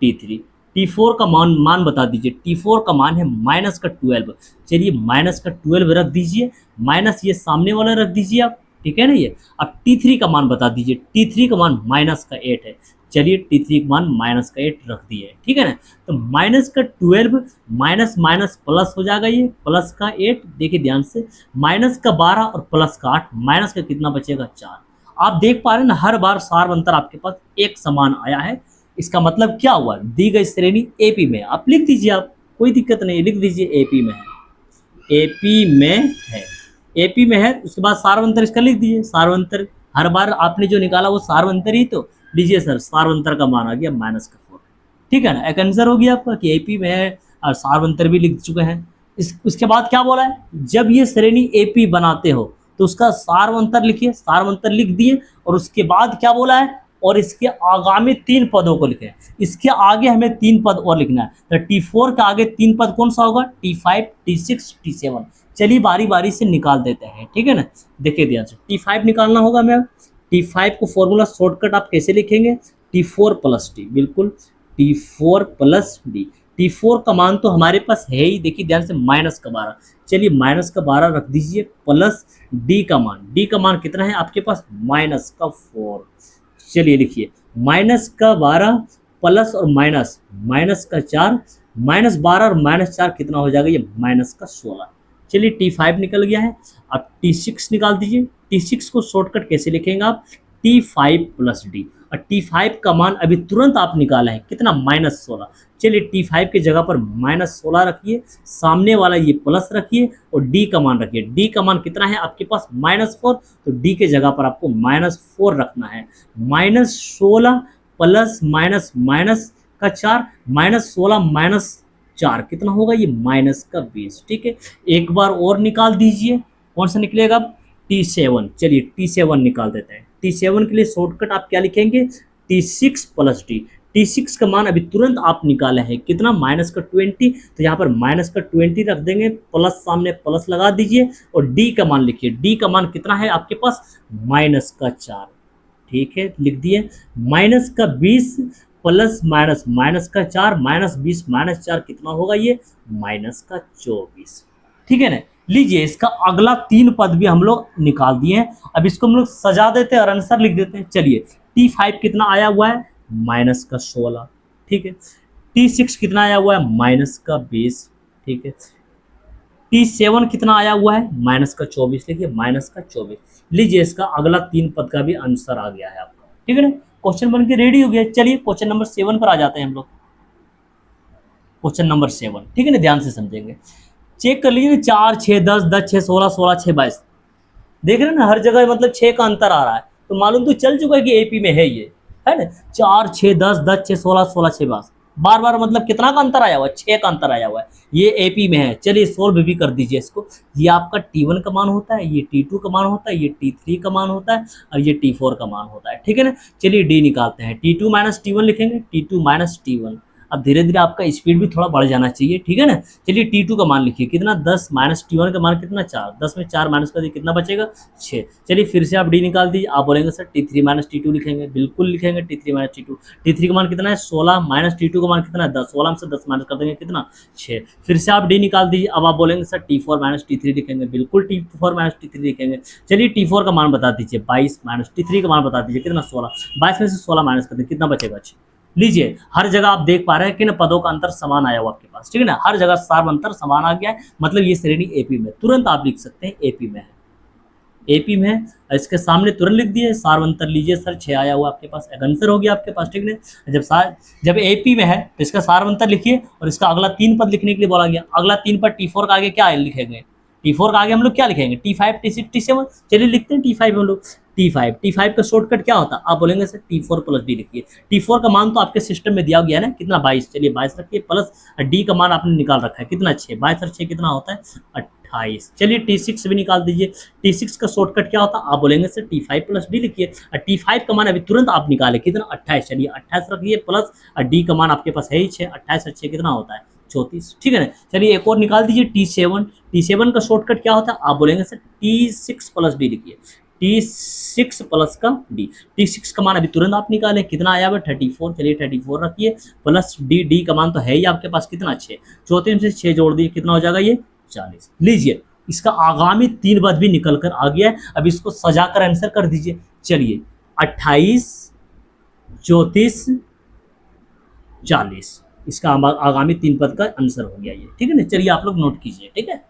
T3। T4 का मान बता दीजिए। T4 का मान है -12। चलिए -12 रख दीजिए, माइनस ये सामने वाला रख दीजिए आप। ठीक है ना, ये अब T3 का मान बता दीजिए। T3 का मान -8 है। चलिए T3 का मान -8 रख दिए। ठीक है ना, तो -12 माइनस प्लस हो जाएगा, ये +8। देखिए ध्यान से, -12 और +8, माइनस का कितना बचेगा 4। आप देख पा रहे हैं ना, हर बार सार अंतर आपके पास एक समान आया है। इसका मतलब क्या हुआ, दी गई श्रेणी एपी में। आप लिख दीजिए, आप कोई दिक्कत नहीं, लिख दीजिए एपी में है, एपी में है, एपी में है। उसके बाद सार्वंतर इसका लिख दीजिए। सार्वंतर हर बार आपने जो निकाला वो सार्वंतर ही, तो लीजिए सर सार्वंतर का मान आ गया -4। ठीक है ना, एक आंसर हो गया आपका कि एपी में है, और सार्वंतर भी लिख चुके हैं। उसके बाद क्या बोला है, जब ये श्रेणी एपी बनाते हो तो उसका सार्वंतर लिखिए। सार्वंतर लिख दिए, और उसके बाद क्या बोला है, और इसके आगामी 3 पदों को लिखें। इसके आगे हमें 3 पद और लिखना है। तो T4 के आगे 3 पद कौन सा होगा, T5 T6 T7। चलिए बारी बारी से निकाल देते हैं। ठीक है ना, देखिए ध्यान से, T5 निकालना होगा हमें। T5 को फॉर्मूला शॉर्टकट आप कैसे लिखेंगे, T4 + D, बिल्कुल T4 + D। T4 का मान तो हमारे पास है ही, देखिए ध्यान से -12। चलिए -12 रख दीजिए, प्लस D का मान। D का मान कितना है आपके पास, -4। चलिए लिखिए माइनस का 12 प्लस और माइनस, माइनस का 4, माइनस 12 और माइनस 4 कितना हो जाएगा, ये माइनस का 16। चलिए T5 निकल गया है। अब T6 निकाल दीजिए। T6 को शॉर्टकट कैसे लिखेंगे आप, T5 प्लस डी, और T5 का मान अभी तुरंत आप निकाला है कितना, -16। चलिए T5 की जगह पर -16 रखिए, सामने वाला ये प्लस रखिए और D का मान रखिए। D का मान कितना है आपके पास, -4, तो D के जगह पर आपको -4 रखना है। -16 प्लस माइनस माइनस का 4, -16 -4 कितना होगा, ये माइनस का 20। ठीक है, एक बार और निकाल दीजिए। कौन सा निकलेगा अब, T7। चलिए T7 निकाल देते हैं। T7 के लिए शॉर्टकट आप क्या लिखेंगे, T6 प्लस डी। T6 का मान अभी तुरंत आप निकाले हैं कितना, -20, तो यहाँ पर -20 रख देंगे, प्लस सामने प्लस लगा दीजिए और D का मान लिखिए। D का मान कितना है आपके पास, -4। ठीक है, लिख दिए। -20 प्लस माइनस, माइनस का 4, -20 -4 कितना होगा, ये -24। ठीक है ना। लीजिए इसका अगला 3 पद भी हम लोग निकाल दिए हैं। अब इसको हम लोग सजा देते हैं और आंसर लिख देते हैं। चलिए T5 कितना आया हुआ है, -16। ठीक है, T6 कितना आया हुआ है, -20। ठीक है, T7 कितना आया हुआ है, -24। लिखिए -24। लीजिए इसका अगला 3 पद का भी आंसर आ गया है आपका। ठीक है ना, क्वेश्चन बन के रेडी हो गया। चलिए क्वेश्चन नंबर 7 पर आ जाते हैं हम लोग। क्वेश्चन नंबर 7, ठीक है ना, ध्यान से समझेंगे। चेक कर लीजिए 4 6 10 10 6 16 16 6 22, देख रहे हैं ना, हर जगह मतलब 6 का अंतर आ रहा है, तो मालूम तो चल चुका है कि एपी में है ये, है ना। 4 6 10 10 6 16 16 6 22, बार बार मतलब कितना का अंतर आया हुआ है, 6 का अंतर आया हुआ है, ये एपी में है। चलिए सोल्व भी कर दीजिए इसको। ये आपका T1 का मान होता है, ये T2 का मान होता है, ये T3 का मान होता है और ये T4 का मान होता है। ठीक है ना, चलिए डी निकालते हैं। T2 - T1 लिखेंगे, T2 - T1। अब धीरे धीरे आपका स्पीड भी थोड़ा बढ़ जाना चाहिए। ठीक है ना, चलिए T2 का मान लिखिए कितना, 10 T1 का मान कितना, 4, 10 में 4 माइनस कर दिए कितना बचेगा, 6। चलिए फिर से आप डी निकाल दीजिए। आप बोलेंगे सर T3 - T2 लिखेंगे, बिल्कुल लिखेंगे T3 - T2। T3 का मान कितना है, 16, T2 का मान कितना है, 10, 16 में से 10 माइनस कर देंगे कितना, 6। फिर से आप डी निकाल दीजिए। अब आप बोलेंगे सर T4 - T3 लिखेंगे, बिल्कुल T4 - T3 लिखेंगे। चलिए T4 का मान बता दीजिए 22, T3 का मान बता दीजिए कितना, 16। 22 में से 16 माइनस कर देंगे कितना बचेगा, 6। लीजिए हर जगह आप देख पा रहे हैं कि ना पदों का अंतर समान आया हुआ आपके पास। ठीक है ना, हर जगह सार अंतर समान आ गया है, मतलब ये श्रेणी एपी में। तुरंत आप लिख सकते हैं एपी में है, एपी में है। इसके सामने तुरंत लिख दिए, सार अंतर लीजिए सर 6 आया हुआ आपके पास, आंसर हो गया आपके पास। ठीक है, जब एपी में है तो इसका सार अंतर लिखिए और इसका अगला 3 पद लिखने के लिए बोला गया। अगला 3 पद T4 का आगे क्या लिखेंगे, T4 का आगे हम लोग क्या लिखेंगे, T5 T6 T7। चलिए लिखते हैं T5 हम लोग। T5 का शॉर्टकट क्या होता है, आप बोलेंगे सर T4 प्लस डी लिखिए। T4 का मान तो आपके सिस्टम में दिया गया है ना, कितना 22। चलिए 22 रखिए, प्लस डी का मान आपने निकाल रखा है कितना, 6। 22 और 6 कितना होता है, 28। चलिए T6 भी निकाल दीजिए। T6 का शॉर्टकट क्या होता है, आप बोलेंगे सर T5 प्लस डी लिखिए। और T5 का मान अभी तुरंत आप निकाले कितना, 28। चलिए 28 रखिए, प्लस डी का मान आपके पास है ही 6। 28 और 6 कितना होता है, 34। ठीक है ना, चलिए एक और निकाल दीजिए T7 का शॉर्टकट क्या होता है, आप बोलेंगे सर T6 प्लस डी लिखिए। T6 प्लस का डी, T6 का मान अभी तुरंत आप निकालें कितना आया हुआ, 34। चलिए 34 रखिए, प्लस डी का मान तो है ही आपके पास कितना, 6। 34 में से 6 जोड़ दिए कितना हो जाएगा, ये 40। लीजिए इसका आगामी 3 पद भी निकल कर आ गया है। अब इसको सजाकर आंसर कर दीजिए। चलिए 28, 34, 40, इसका आगामी 3 पद का आंसर हो गया ये। ठीक है ना, चलिए आप लोग नोट कीजिए। ठीक है,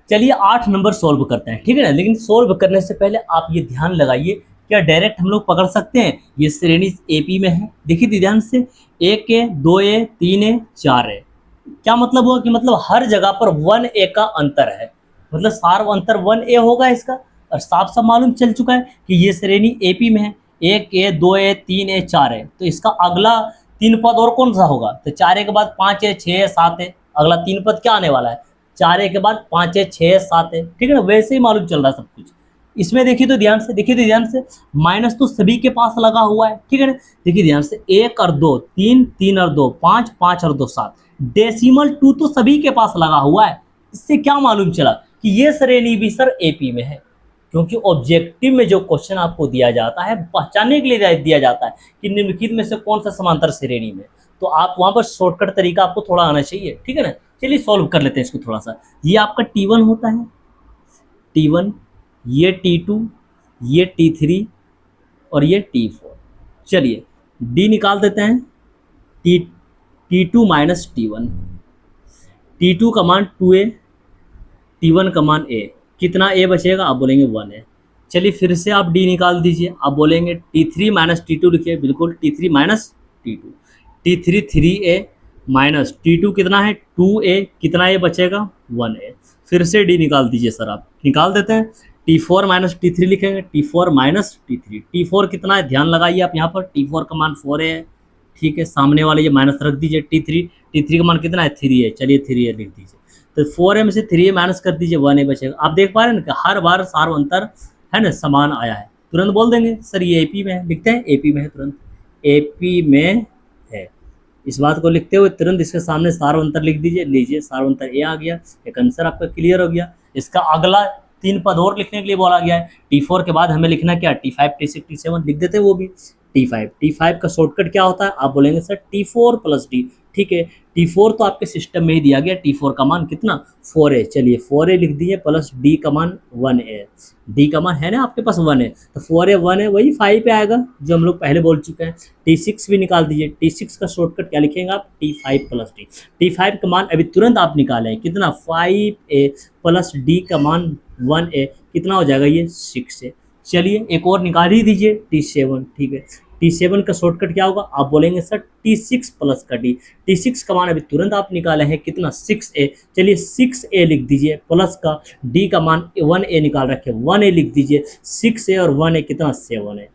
चलिए 8 नंबर सॉल्व करते हैं। ठीक है ना, लेकिन सॉल्व करने से पहले आप ये ध्यान लगाइए, क्या डायरेक्ट हम लोग पकड़ सकते हैं, ये श्रेणी एपी में है। देखिए ध्यान से, 1A 2A 3A 4A, क्या मतलब हुआ कि मतलब हर जगह पर 1A का अंतर है, मतलब सार अंतर 1A होगा इसका। और साफ साफ मालूम चल चुका है कि ये श्रेणी एपी में है, 1A 2A 3A 4A, तो इसका अगला 3 पद और कौन सा होगा, तो 4A के बाद 5A 6A 7A, अगला 3 पद क्या आने वाला है, 4A के बाद 5A 6A 7A। ठीक है ना, वैसे ही मालूम चल रहा है सब कुछ। इसमें देखिए तो ध्यान से, देखिए तो ध्यान से, माइनस तो सभी के पास लगा हुआ है। ठीक है ना, देखिए ध्यान से, 1 और 2 3, 3 और 2 5, 5 और 2 7, डेसिमल 2 तो सभी के पास लगा हुआ है। इससे क्या मालूम चला कि ये श्रेणी भी सर एपी में है, क्योंकि ऑब्जेक्टिव में जो क्वेश्चन आपको दिया जाता है पहचानने के लिए दिया जाता है कि निम्नलिखित में से कौन सा समांतर श्रेणी में, तो आप वहां पर शॉर्टकट तरीका आपको थोड़ा आना चाहिए। ठीक है ना, चलिए सॉल्व कर लेते हैं इसको थोड़ा सा। ये आपका T1 होता है, T1, ये T2, ये T3 और ये T4। चलिए D निकाल देते हैं। T2 माइनस T1, T2 का मान 2a, T1 का मान a, कितना a बचेगा? आप बोलेंगे 1a। चलिए फिर से आप D निकाल दीजिए। आप बोलेंगे T3 माइनस T2 लिखिए, बिल्कुल T3 minus T2, T3 3a minus T2 कितना है 2a, कितना a बचेगा? 1a। फिर से D निकाल दीजिए सर, आप निकाल देते हैं। T4 माइनस T3 लिखेंगे, T4 माइनस T3, T4 कितना है ध्यान लगाइए आप यहाँ पर, T4 का मान 4a है, ठीक है। सामने वाले ये माइनस रख दीजिए। T3 का मान कितना है 3a, चलिए 3a लिख दीजिए। तो 4a में से 3a माइनस कर दीजिए, 1a बचेगा। आप देख पा रहे हैं ना कि हर बार सार अंतर है ना समान आया है। तुरंत बोल देंगे सर ये एपी में है, लिखते हैं एपी में है, तुरंत एपी में है। इस बात को लिखते हुए तुरंत इसके सामने सार अंतर लिख दीजिए। लीजिए सार अंतर ए आ गया, एक आंसर आपका क्लियर हो गया। इसका अगला 3 पद और लिखने के लिए बोला गया है। T4 के बाद हमें लिखना क्या? T5 T6 T7 लिख देते हैं वो भी। T5 का शॉर्टकट क्या होता है? आप बोलेंगे सर T4 प्लस D, ठीक है। T4 तो आपके सिस्टम में ही दिया गया, T4 का मान कितना 4a, चलिए 4a लिख दिए प्लस D का मान 1a, D का मान है ना आपके पास 1a, तो 4a 1a वही 5 पे आएगा जो हम लोग पहले बोल चुके हैं। T6 भी निकाल दीजिए। T6 का शॉर्टकट क्या लिखेंगे आप? T5 plus D। T5 का मान अभी तुरंत आप निकालें, कितना 5a प्लस D का मान 1a, कितना हो जाएगा ये 6a। चलिए एक और निकाल ही दीजिए T7, ठीक है। T7 का शॉर्टकट क्या होगा? आप बोलेंगे सर T6 प्लस का D। T6 का मान अभी तुरंत आप निकाले हैं, कितना 6a, चलिए 6a लिख दीजिए प्लस का D का मान 1a निकाल रखे, 1a लिख दीजिए। 6a और 1a कितना 7a।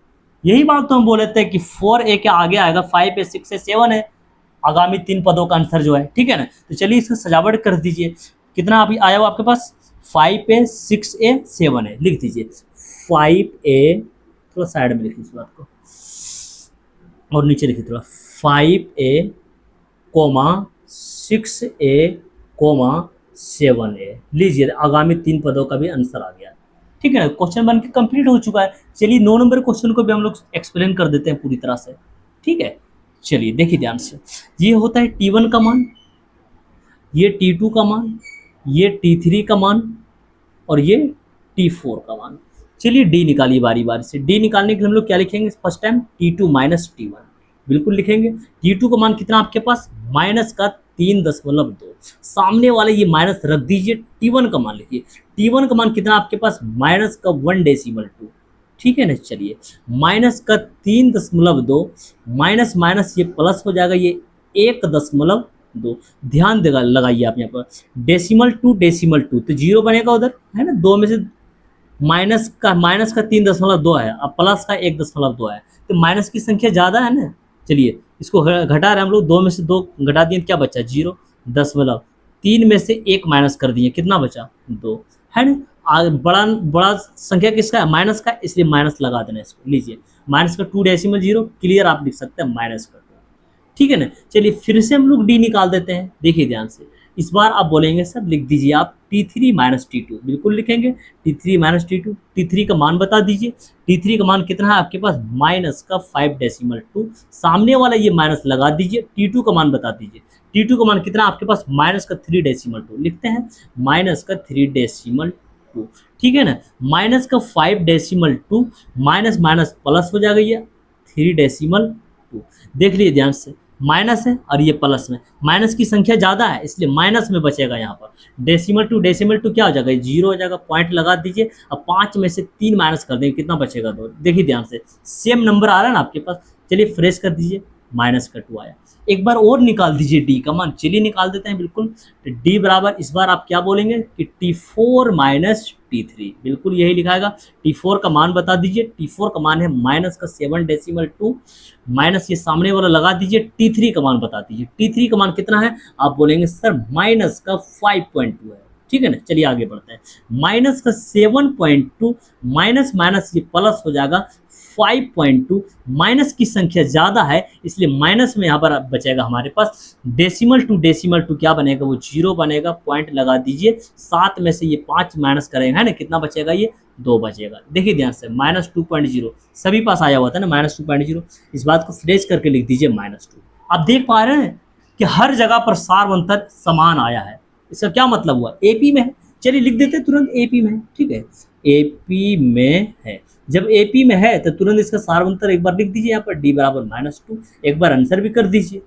यही बात तो हम बोले थे कि 4a के आगे आएगा 5a 6a 7a, आगामी 3 पदों का आंसर जो है, ठीक है ना। तो चलिए इसका सजावट कर दीजिए। कितना अभी आया हुआ आपके पास? 5a 6a 7a लिख दीजिए। 5a थोड़ा साइड में लिखिए इस बात को और नीचे लिखिए थोड़ा, 5a, 6a, 7a लीजिए। आगामी 3 पदों का भी आंसर आ गया, ठीक है ना। क्वेश्चन बन के कंप्लीट हो चुका है। चलिए 9 नंबर क्वेश्चन को भी हम लोग एक्सप्लेन कर देते हैं पूरी तरह से, ठीक है। चलिए देखिए ध्यान से, ये होता है T1 का मान, ये T2 का मान, ये T3 का मान और ये T4 का मान। चलिए D निकालिए बारी बारी से। D निकालने के लिए हम लोग क्या लिखेंगे? First time T2 minus T1 बिल्कुल लिखेंगे। T2 का मान कितना आपके पास? माइनस का 3.2, सामने वाले ये माइनस रख दीजिए। T1 का मान लिखिए। T1 का मान कितना आपके पास? माइनस का 1.2, ठीक है ना। चलिए माइनस का 3.2 माइनस माइनस ये प्लस हो जाएगा, ये 1.2। ध्यान देगा लगाइए आप यहाँ पर डेसिमल टू तो 0 बनेगा उधर, है ना। 2 में से माइनस का 3.2 है, अब प्लस का 1.2 है, तो माइनस की संख्या ज़्यादा है ना। चलिए इसको घटा रहे हम लोग, 2 में से 2 घटा दिए, क्या बचा? 0। 3 में से 1 माइनस कर दिए, कितना बचा? 2, है ना। बड़ा संख्या किसका है? माइनस का, इसलिए माइनस लगा देना इसको। लीजिए माइनस का 2.0 क्लियर आप लिख सकते हैं माइनस का 2, ठीक है ना। चलिए फिर से हम लोग D निकाल देते हैं। देखिए ध्यान से, इस बार आप बोलेंगे सर लिख दीजिए आप T3 माइनस T2 बिल्कुल लिखेंगे। T3 माइनस T2, T3 का मान बता दीजिए। T3 का मान कितना है आपके पास? माइनस का 5.2, सामने वाला ये माइनस लगा दीजिए। T2 का मान बता दीजिए। T2 का मान कितना आपके पास? माइनस का 3.2 लिखते हैं, माइनस का 3.2, ठीक है ना। माइनस का 5.2 माइनस माइनस प्लस हो जाएगा, ये 3.2। देख लीजिए ध्यान से, माइनस है और ये प्लस में, माइनस की संख्या ज़्यादा है इसलिए माइनस में बचेगा यहाँ पर। डेसिमल टू क्या हो जाएगा? 0 हो जाएगा। पॉइंट लगा दीजिए। अब 5 में से 3 माइनस कर देंगे, कितना बचेगा? 2। देखिए ध्यान से, सेम नंबर आ रहा है ना आपके पास। चलिए फ्रेश कर दीजिए, माइनस का 2 आया। एक बार और निकाल दीजिए D का मान। चलिए निकाल देते हैं बिल्कुल। तो D बराबर इस बार आप क्या बोलेंगे कि T4 माइनस T3 बिल्कुल यही लिखाएगा। T4 का मान बता दीजिए। T4 का मान है माइनस का 7.2 माइनस ये सामने वाला लगा दीजिए। T3 का मान बता दीजिए। T3 का मान कितना है? आप बोलेंगे सर माइनस का 5.2 है, ठीक है ना। चलिए आगे बढ़ते हैं। माइनस का 7.2 माइनस माइनस ये प्लस हो जाएगा 5.2। माइनस की संख्या ज़्यादा है इसलिए माइनस में यहाँ पर बचेगा हमारे पास। डेसिमल टू क्या बनेगा? वो 0 बनेगा। पॉइंट लगा दीजिए। 7 में से ये 5 माइनस करेंगे, है ना, कितना बचेगा? ये 2 बचेगा। देखिए ध्यान से, -2.0 सभी पास आया हुआ था ना, -2.0। इस बात को फ्रेश करके लिख दीजिए -2। आप देख पा रहे हैं कि हर जगह पर सार अंतर समान आया है। इसका क्या मतलब हुआ? एपी में है चलिए लिख देते हैं तुरंत एपी में है, ठीक है, एपी में है। जब एपी में है तो तुरंत इसका सार्वंतर एक बार लिख दीजिए यहाँ पर डी बराबर -2, एक बार आंसर भी कर दीजिए,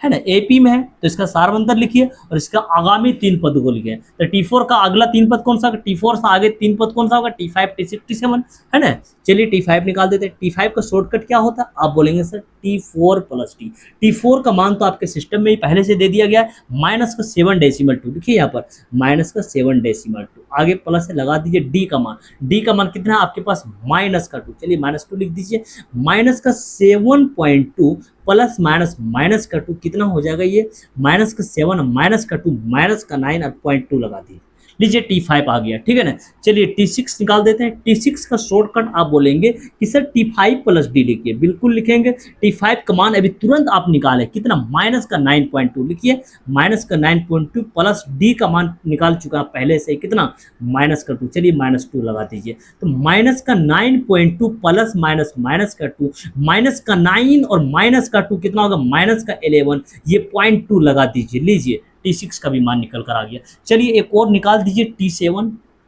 है ना, एपी में है तो इसका सारवंतर लिखिए और इसका आगामी 3 पद को लिखिए। तो T4 का अगला 3 पद कौन सा होगा, T4 से आगे 3 पद कौन सा होगा, T5 T6 T7, है ना। चलिए T5 निकाल देते हैं। T5 का शॉर्टकट क्या होता है, आप बोलेंगे sir T4 plus T। T4 का मान तो आपके सिस्टम में ही पहले से दे दिया गया है, -7/2 लिखिए यहाँ पर, -7/2 आगे प्लस से लगा दीजिए डी का मान। डी का मान कितना है आपके पास, -2। चलिए -2 लिख दीजिए, -7.2 प्लस -2 कितना हो जाएगा, ये -7 -2 -9 और 0.2 लगा दिए, लीजिए T5 आ गया, ठीक है ना। चलिए T6 निकाल देते हैं। T6 का शॉर्टकट आप बोलेंगे कि सर T5 प्लस डी लिखिए, बिल्कुल लिखेंगे। T5 का मान अभी तुरंत आप निकालें, कितना, -9.2 लिखिए, -9.2 प्लस डी का मान निकाल चुका है पहले से, कितना, -2। चलिए -2 लगा दीजिए, तो -9.2 प्लस -2 -9 और -2 कितना होगा, -11, ये 0.2 लगा दीजिए, लीजिए T6 का भी मान निकल कर आ गया। चलिए एक और निकाल दीजिए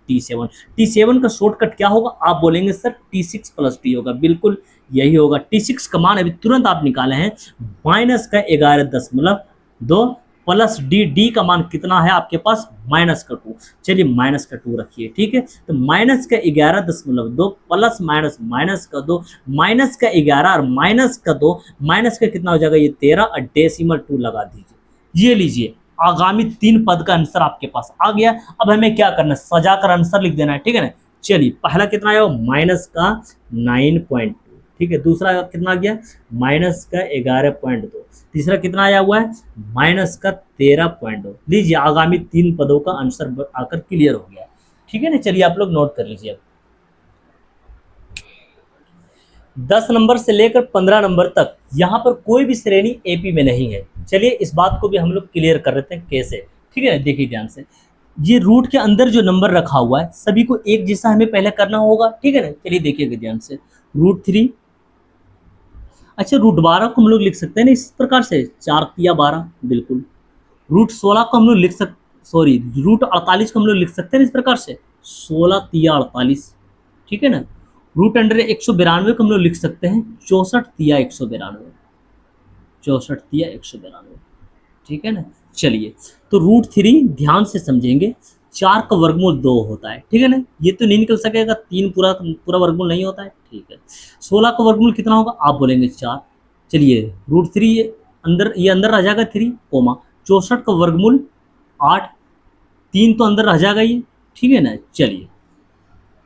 T7 का शॉर्टकट क्या होगा, आप बोलेंगे सर T6 प्लस टी होगा, बिल्कुल यही होगा। T6 का मान अभी तुरंत आप निकाले हैं, -11.2 प्लस डी का मान कितना है आपके पास, -2। चलिए -2 रखिए, ठीक है। तो -11.2 प्लस -2 -11 और -2 माइनस का कितना हो जाएगा, ये 13 और 2 लगा दीजिए, ये लीजिए आगामी 3 पद का आंसर आपके पास आ गया। अब हमें क्या करना है, सजाकर आंसर लिख देना है, ठीक है ना। चलिए पहला कितना आया, -9.2, ठीक है। दूसरा कितना आ गया, -11.2। तीसरा कितना आया हुआ है, -13.2। लीजिए आगामी 3 पदों का आंसर आकर क्लियर हो गया, ठीक है ना। चलिए आप लोग नोट कर लीजिए। 10 नंबर से लेकर 15 नंबर तक यहाँ पर कोई भी श्रेणी एपी में नहीं है। चलिए इस बात को भी हम लोग क्लियर कर लेते हैं कैसे, ठीक है। देखिए ध्यान से, ये रूट के अंदर जो नंबर रखा हुआ है सभी को एक जैसा हमें पहले करना होगा, ठीक है ना। चलिए देखिएगा ध्यान से, √3, अच्छा √12 को हम लोग लिख सकते हैं ना इस प्रकार से, 4 या 12, बिल्कुल। √16 को हम लोग लिख सकते, सॉरी √48 को हम लोग लिख सकते हैं इस प्रकार से, 16 या 48, ठीक है ना। √192 को हम लोग लिख सकते हैं 64 या 192, 64 या 192, ठीक है ना। चलिए तो √3 ध्यान से समझेंगे, 4 का वर्गमूल 2 होता है, ठीक है ना। ये तो नहीं निकल सकेगा, 3 पूरा वर्गमूल नहीं होता है, ठीक है। 16 का वर्गमूल कितना होगा, आप बोलेंगे 4। चलिए √3 ये अंदर रह जाएगा 3, 64 का वर्गमूल 8, 3 तो अंदर रह जाएगा ये, ठीक है ना।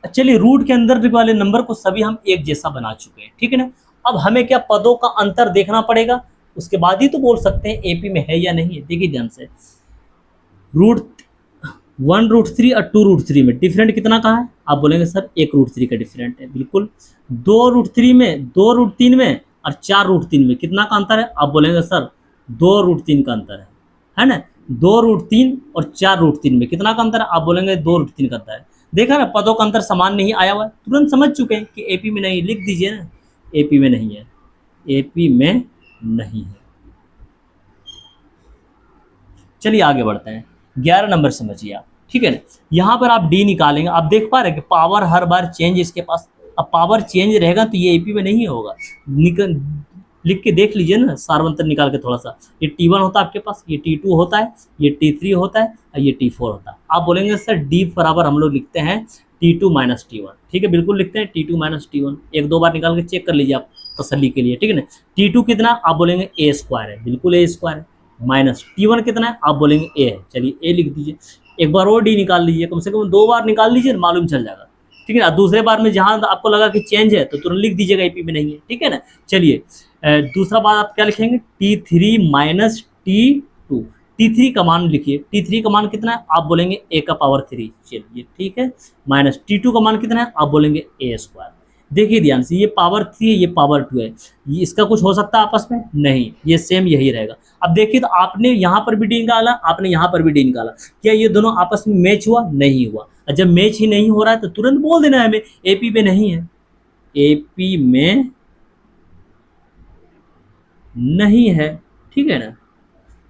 चलिए रूट के अंदर वाले नंबर को सभी हम एक जैसा बना चुके हैं, ठीक है ना। अब हमें क्या पदों का अंतर देखना पड़ेगा, उसके बाद ही तो बोल सकते हैं एपी में है या नहीं है। देखिए ध्यान से, √1 √3 और 2 √3 में डिफरेंट कितना का है, आप बोलेंगे सर 1 √3 का डिफरेंट है, बिल्कुल। 2 √3 में, 2 √3 में और 4 √3 में कितना का अंतर है, आप बोलेंगे सर 2 √3 का अंतर है ना। 2 √3 और 4 √3 में कितना का अंतर है, आप बोलेंगे 2 √3 का अंतर है। देखा ना, पदों का अंतर समान नहीं आया हुआ है, तुरंत समझ चुके हैं कि एपी में नहीं, लिख दीजिए ना, एपी में नहीं है, एपी में नहीं है। चलिए आगे बढ़ते हैं, 11 नंबर समझिए आप, ठीक है ना। यहाँ पर आप डी निकालेंगे, आप देख पा रहे हैं कि पावर हर बार चेंज इसके पास, अब पावर चेंज रहेगा तो ये एपी में नहीं होगा। लिख के देख लीजिए ना, सार्वंतर निकाल के थोड़ा सा, ये T1 होता है आपके पास, ये T2 होता है, ये T3 होता है और ये T4 होता है। आप बोलेंगे सर डी बराबर हम लोग लिखते हैं T2 - T1, ठीक है, बिल्कुल लिखते हैं T2 - T1। 1-2 बार निकाल के चेक कर लीजिए आप तसल्ली के लिए, ठीक है ना। T2 कितना, आप बोलेंगे A² है, बिल्कुल A² है, माइनस T1 कितना है, आप बोलेंगे A है, चलिए A लिख दीजिए। एक बार और डी निकाल लीजिए, कम से कम 2 बार निकाल लीजिए, मालूम चल जाएगा, ठीक है ना। दूसरे बार में जहाँ आपको लगा कि चेंज है तो तुरंत लिख दीजिएगा एपी में नहीं है, ठीक है ना। चलिए दूसरा बात आप क्या लिखेंगे, T3 - T2, T3 का मान लिखिए, T3 का मान कितना है, आप बोलेंगे A⁻3, चलिए ठीक है, माइनस T2 का मान कितना है, आप बोलेंगे A²। देखिए ध्यान से, ये पावर 3 है, ये पावर 2 है, ये इसका कुछ हो सकता है आपस में, नहीं, ये सेम यही रहेगा। अब देखिए तो आपने यहाँ पर भी डी निकाला, आपने यहाँ पर भी डी निकाला, क्या ये दोनों आपस में मैच हुआ, नहीं हुआ। जब मैच ही नहीं हो रहा है तो तुरंत बोल देना है हमें एपी में नहीं है, एपी में नहीं है, ठीक है ना।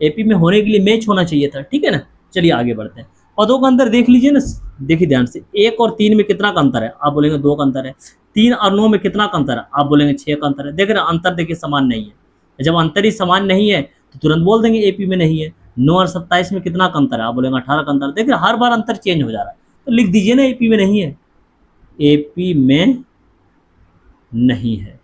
एपी में होने के लिए मैच होना चाहिए था, ठीक है ना। चलिए आगे बढ़ते हैं, पदों का अंतर देख लीजिए ना, देखिए ध्यान से, 1 और 3 में कितना का अंतर है, आप बोलेंगे 2 का अंतर है। 3 और 9 में कितना का अंतर है, आप बोलेंगे 6 का अंतर है। देख रहे हैं अंतर, देखिए समान नहीं है। जब अंतर ही समान नहीं है तो तुरंत बोल देंगे एपी में नहीं है। 9 और 27 में कितना का अंतर है, आप बोलेंगे 18 का अंतर है। देखिए हर बार अंतर चेंज हो जा रहा है, तो लिख दीजिए ना एपी में नहीं है, एपी में नहीं है।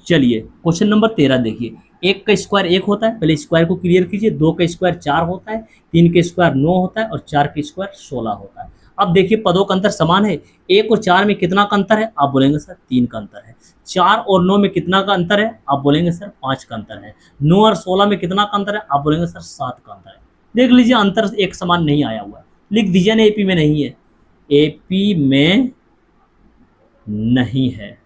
चलिए क्वेश्चन नंबर 13 देखिए, 1 का स्क्वायर 1 होता है, पहले स्क्वायर को क्लियर कीजिए। 2 का स्क्वायर 4 होता है, 3 का स्क्वायर 9 होता है और 4 का स्क्वायर 16 होता है। अब देखिए पदों का अंतर समान है, 1 और 4 में कितना का अंतर है, आप बोलेंगे सर 3 का अंतर है। 4 और 9 में कितना का अंतर है, आप बोलेंगे सर 5 का अंतर है। 9 और 16 में कितना का अंतर है, आप बोलेंगे सर 7 का अंतर है। देख लीजिए अंतर एक समान नहीं आया हुआ है, लिख दीजिए ना एपी में नहीं है, एपी में नहीं है।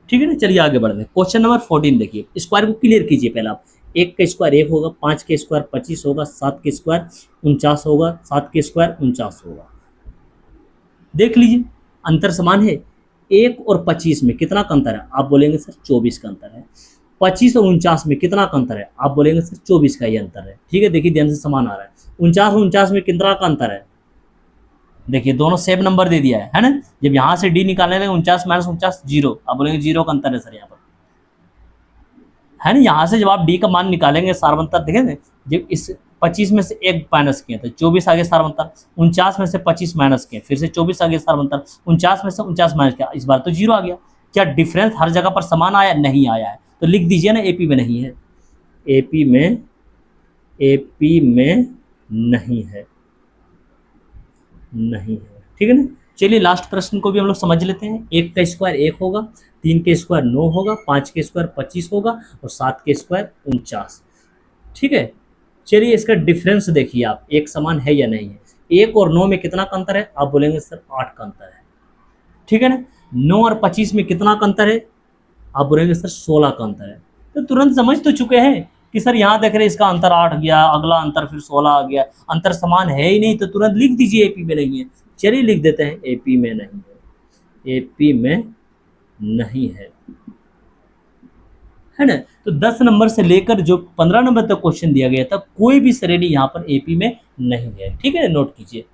ठीक है ना, चलिए आगे बढ़ते हैं। क्वेश्चन नंबर 14 देखिए, स्क्वायर को क्लियर कीजिए पहले आप। 1 का स्क्वायर 1 होगा, 5 का स्क्वायर 25 होगा, 7 का स्क्वायर 49 होगा, 7 का स्क्वायर 49 होगा। देख लीजिए अंतर समान है। 1 और 25 में कितना का अंतर है, आप बोलेंगे सर 24 का अंतर है। 25 और 49 में कितना का अंतर है, आप बोलेंगे सर 24 का ही अंतर है। ठीक है, देखिए ध्यान से समान आ रहा है। 49 और 49 में कितना का अंतर है, देखिए दोनों सेम नंबर दे दिया है ना। जब यहाँ से डी निकालने लगे 49 माइनस 49 0, आप बोलेंगे 0 का अंतर है सर यहाँ पर, है ना। यहाँ से जब आप डी का मान निकालेंगे सारवंतर देखेंगे, जब इस 25 में से 1 माइनस किए तो 24 आगे सारवंतर, 49 में से 25 माइनस किए फिर से 24 आगे सारवंतर, 49 में से 49 माइनस किया, इस बार तो 0 आ गया। क्या डिफरेंस हर जगह पर समान आया, नहीं आया है, तो लिख दीजिए ना एपी में नहीं है, एपी में नहीं है, नहीं है। ठीक है ना, चलिए लास्ट प्रश्न को भी हम लोग समझ लेते हैं। 1 का स्क्वायर 1 होगा, 3 के स्क्वायर 9 होगा, 5 के स्क्वायर 25 होगा और 7 के स्क्वायर 49। ठीक है, चलिए इसका डिफरेंस देखिए आप, एक समान है या नहीं है। 1 और 9 में कितना का अंतर है, आप बोलेंगे सर 8 का अंतर है। ठीक है ना, 9 और 25 में कितना का अंतर है, आप बोलेंगे सर 16 का अंतर है। तो तुरंत समझ तो चुके हैं कि सर यहाँ देख रहे हैं इसका अंतर 8 गया, अगला अंतर फिर 16 आ गया, अंतर समान है ही नहीं, तो तुरंत लिख दीजिए एपी में नहीं है। चलिए लिख देते हैं एपी में नहीं है, एपी में नहीं है ना। तो 10 नंबर से लेकर जो 15 नंबर तक क्वेश्चन दिया गया था, कोई भी श्रेणी यहाँ पर एपी में नहीं है। ठीक है, नोट कीजिए।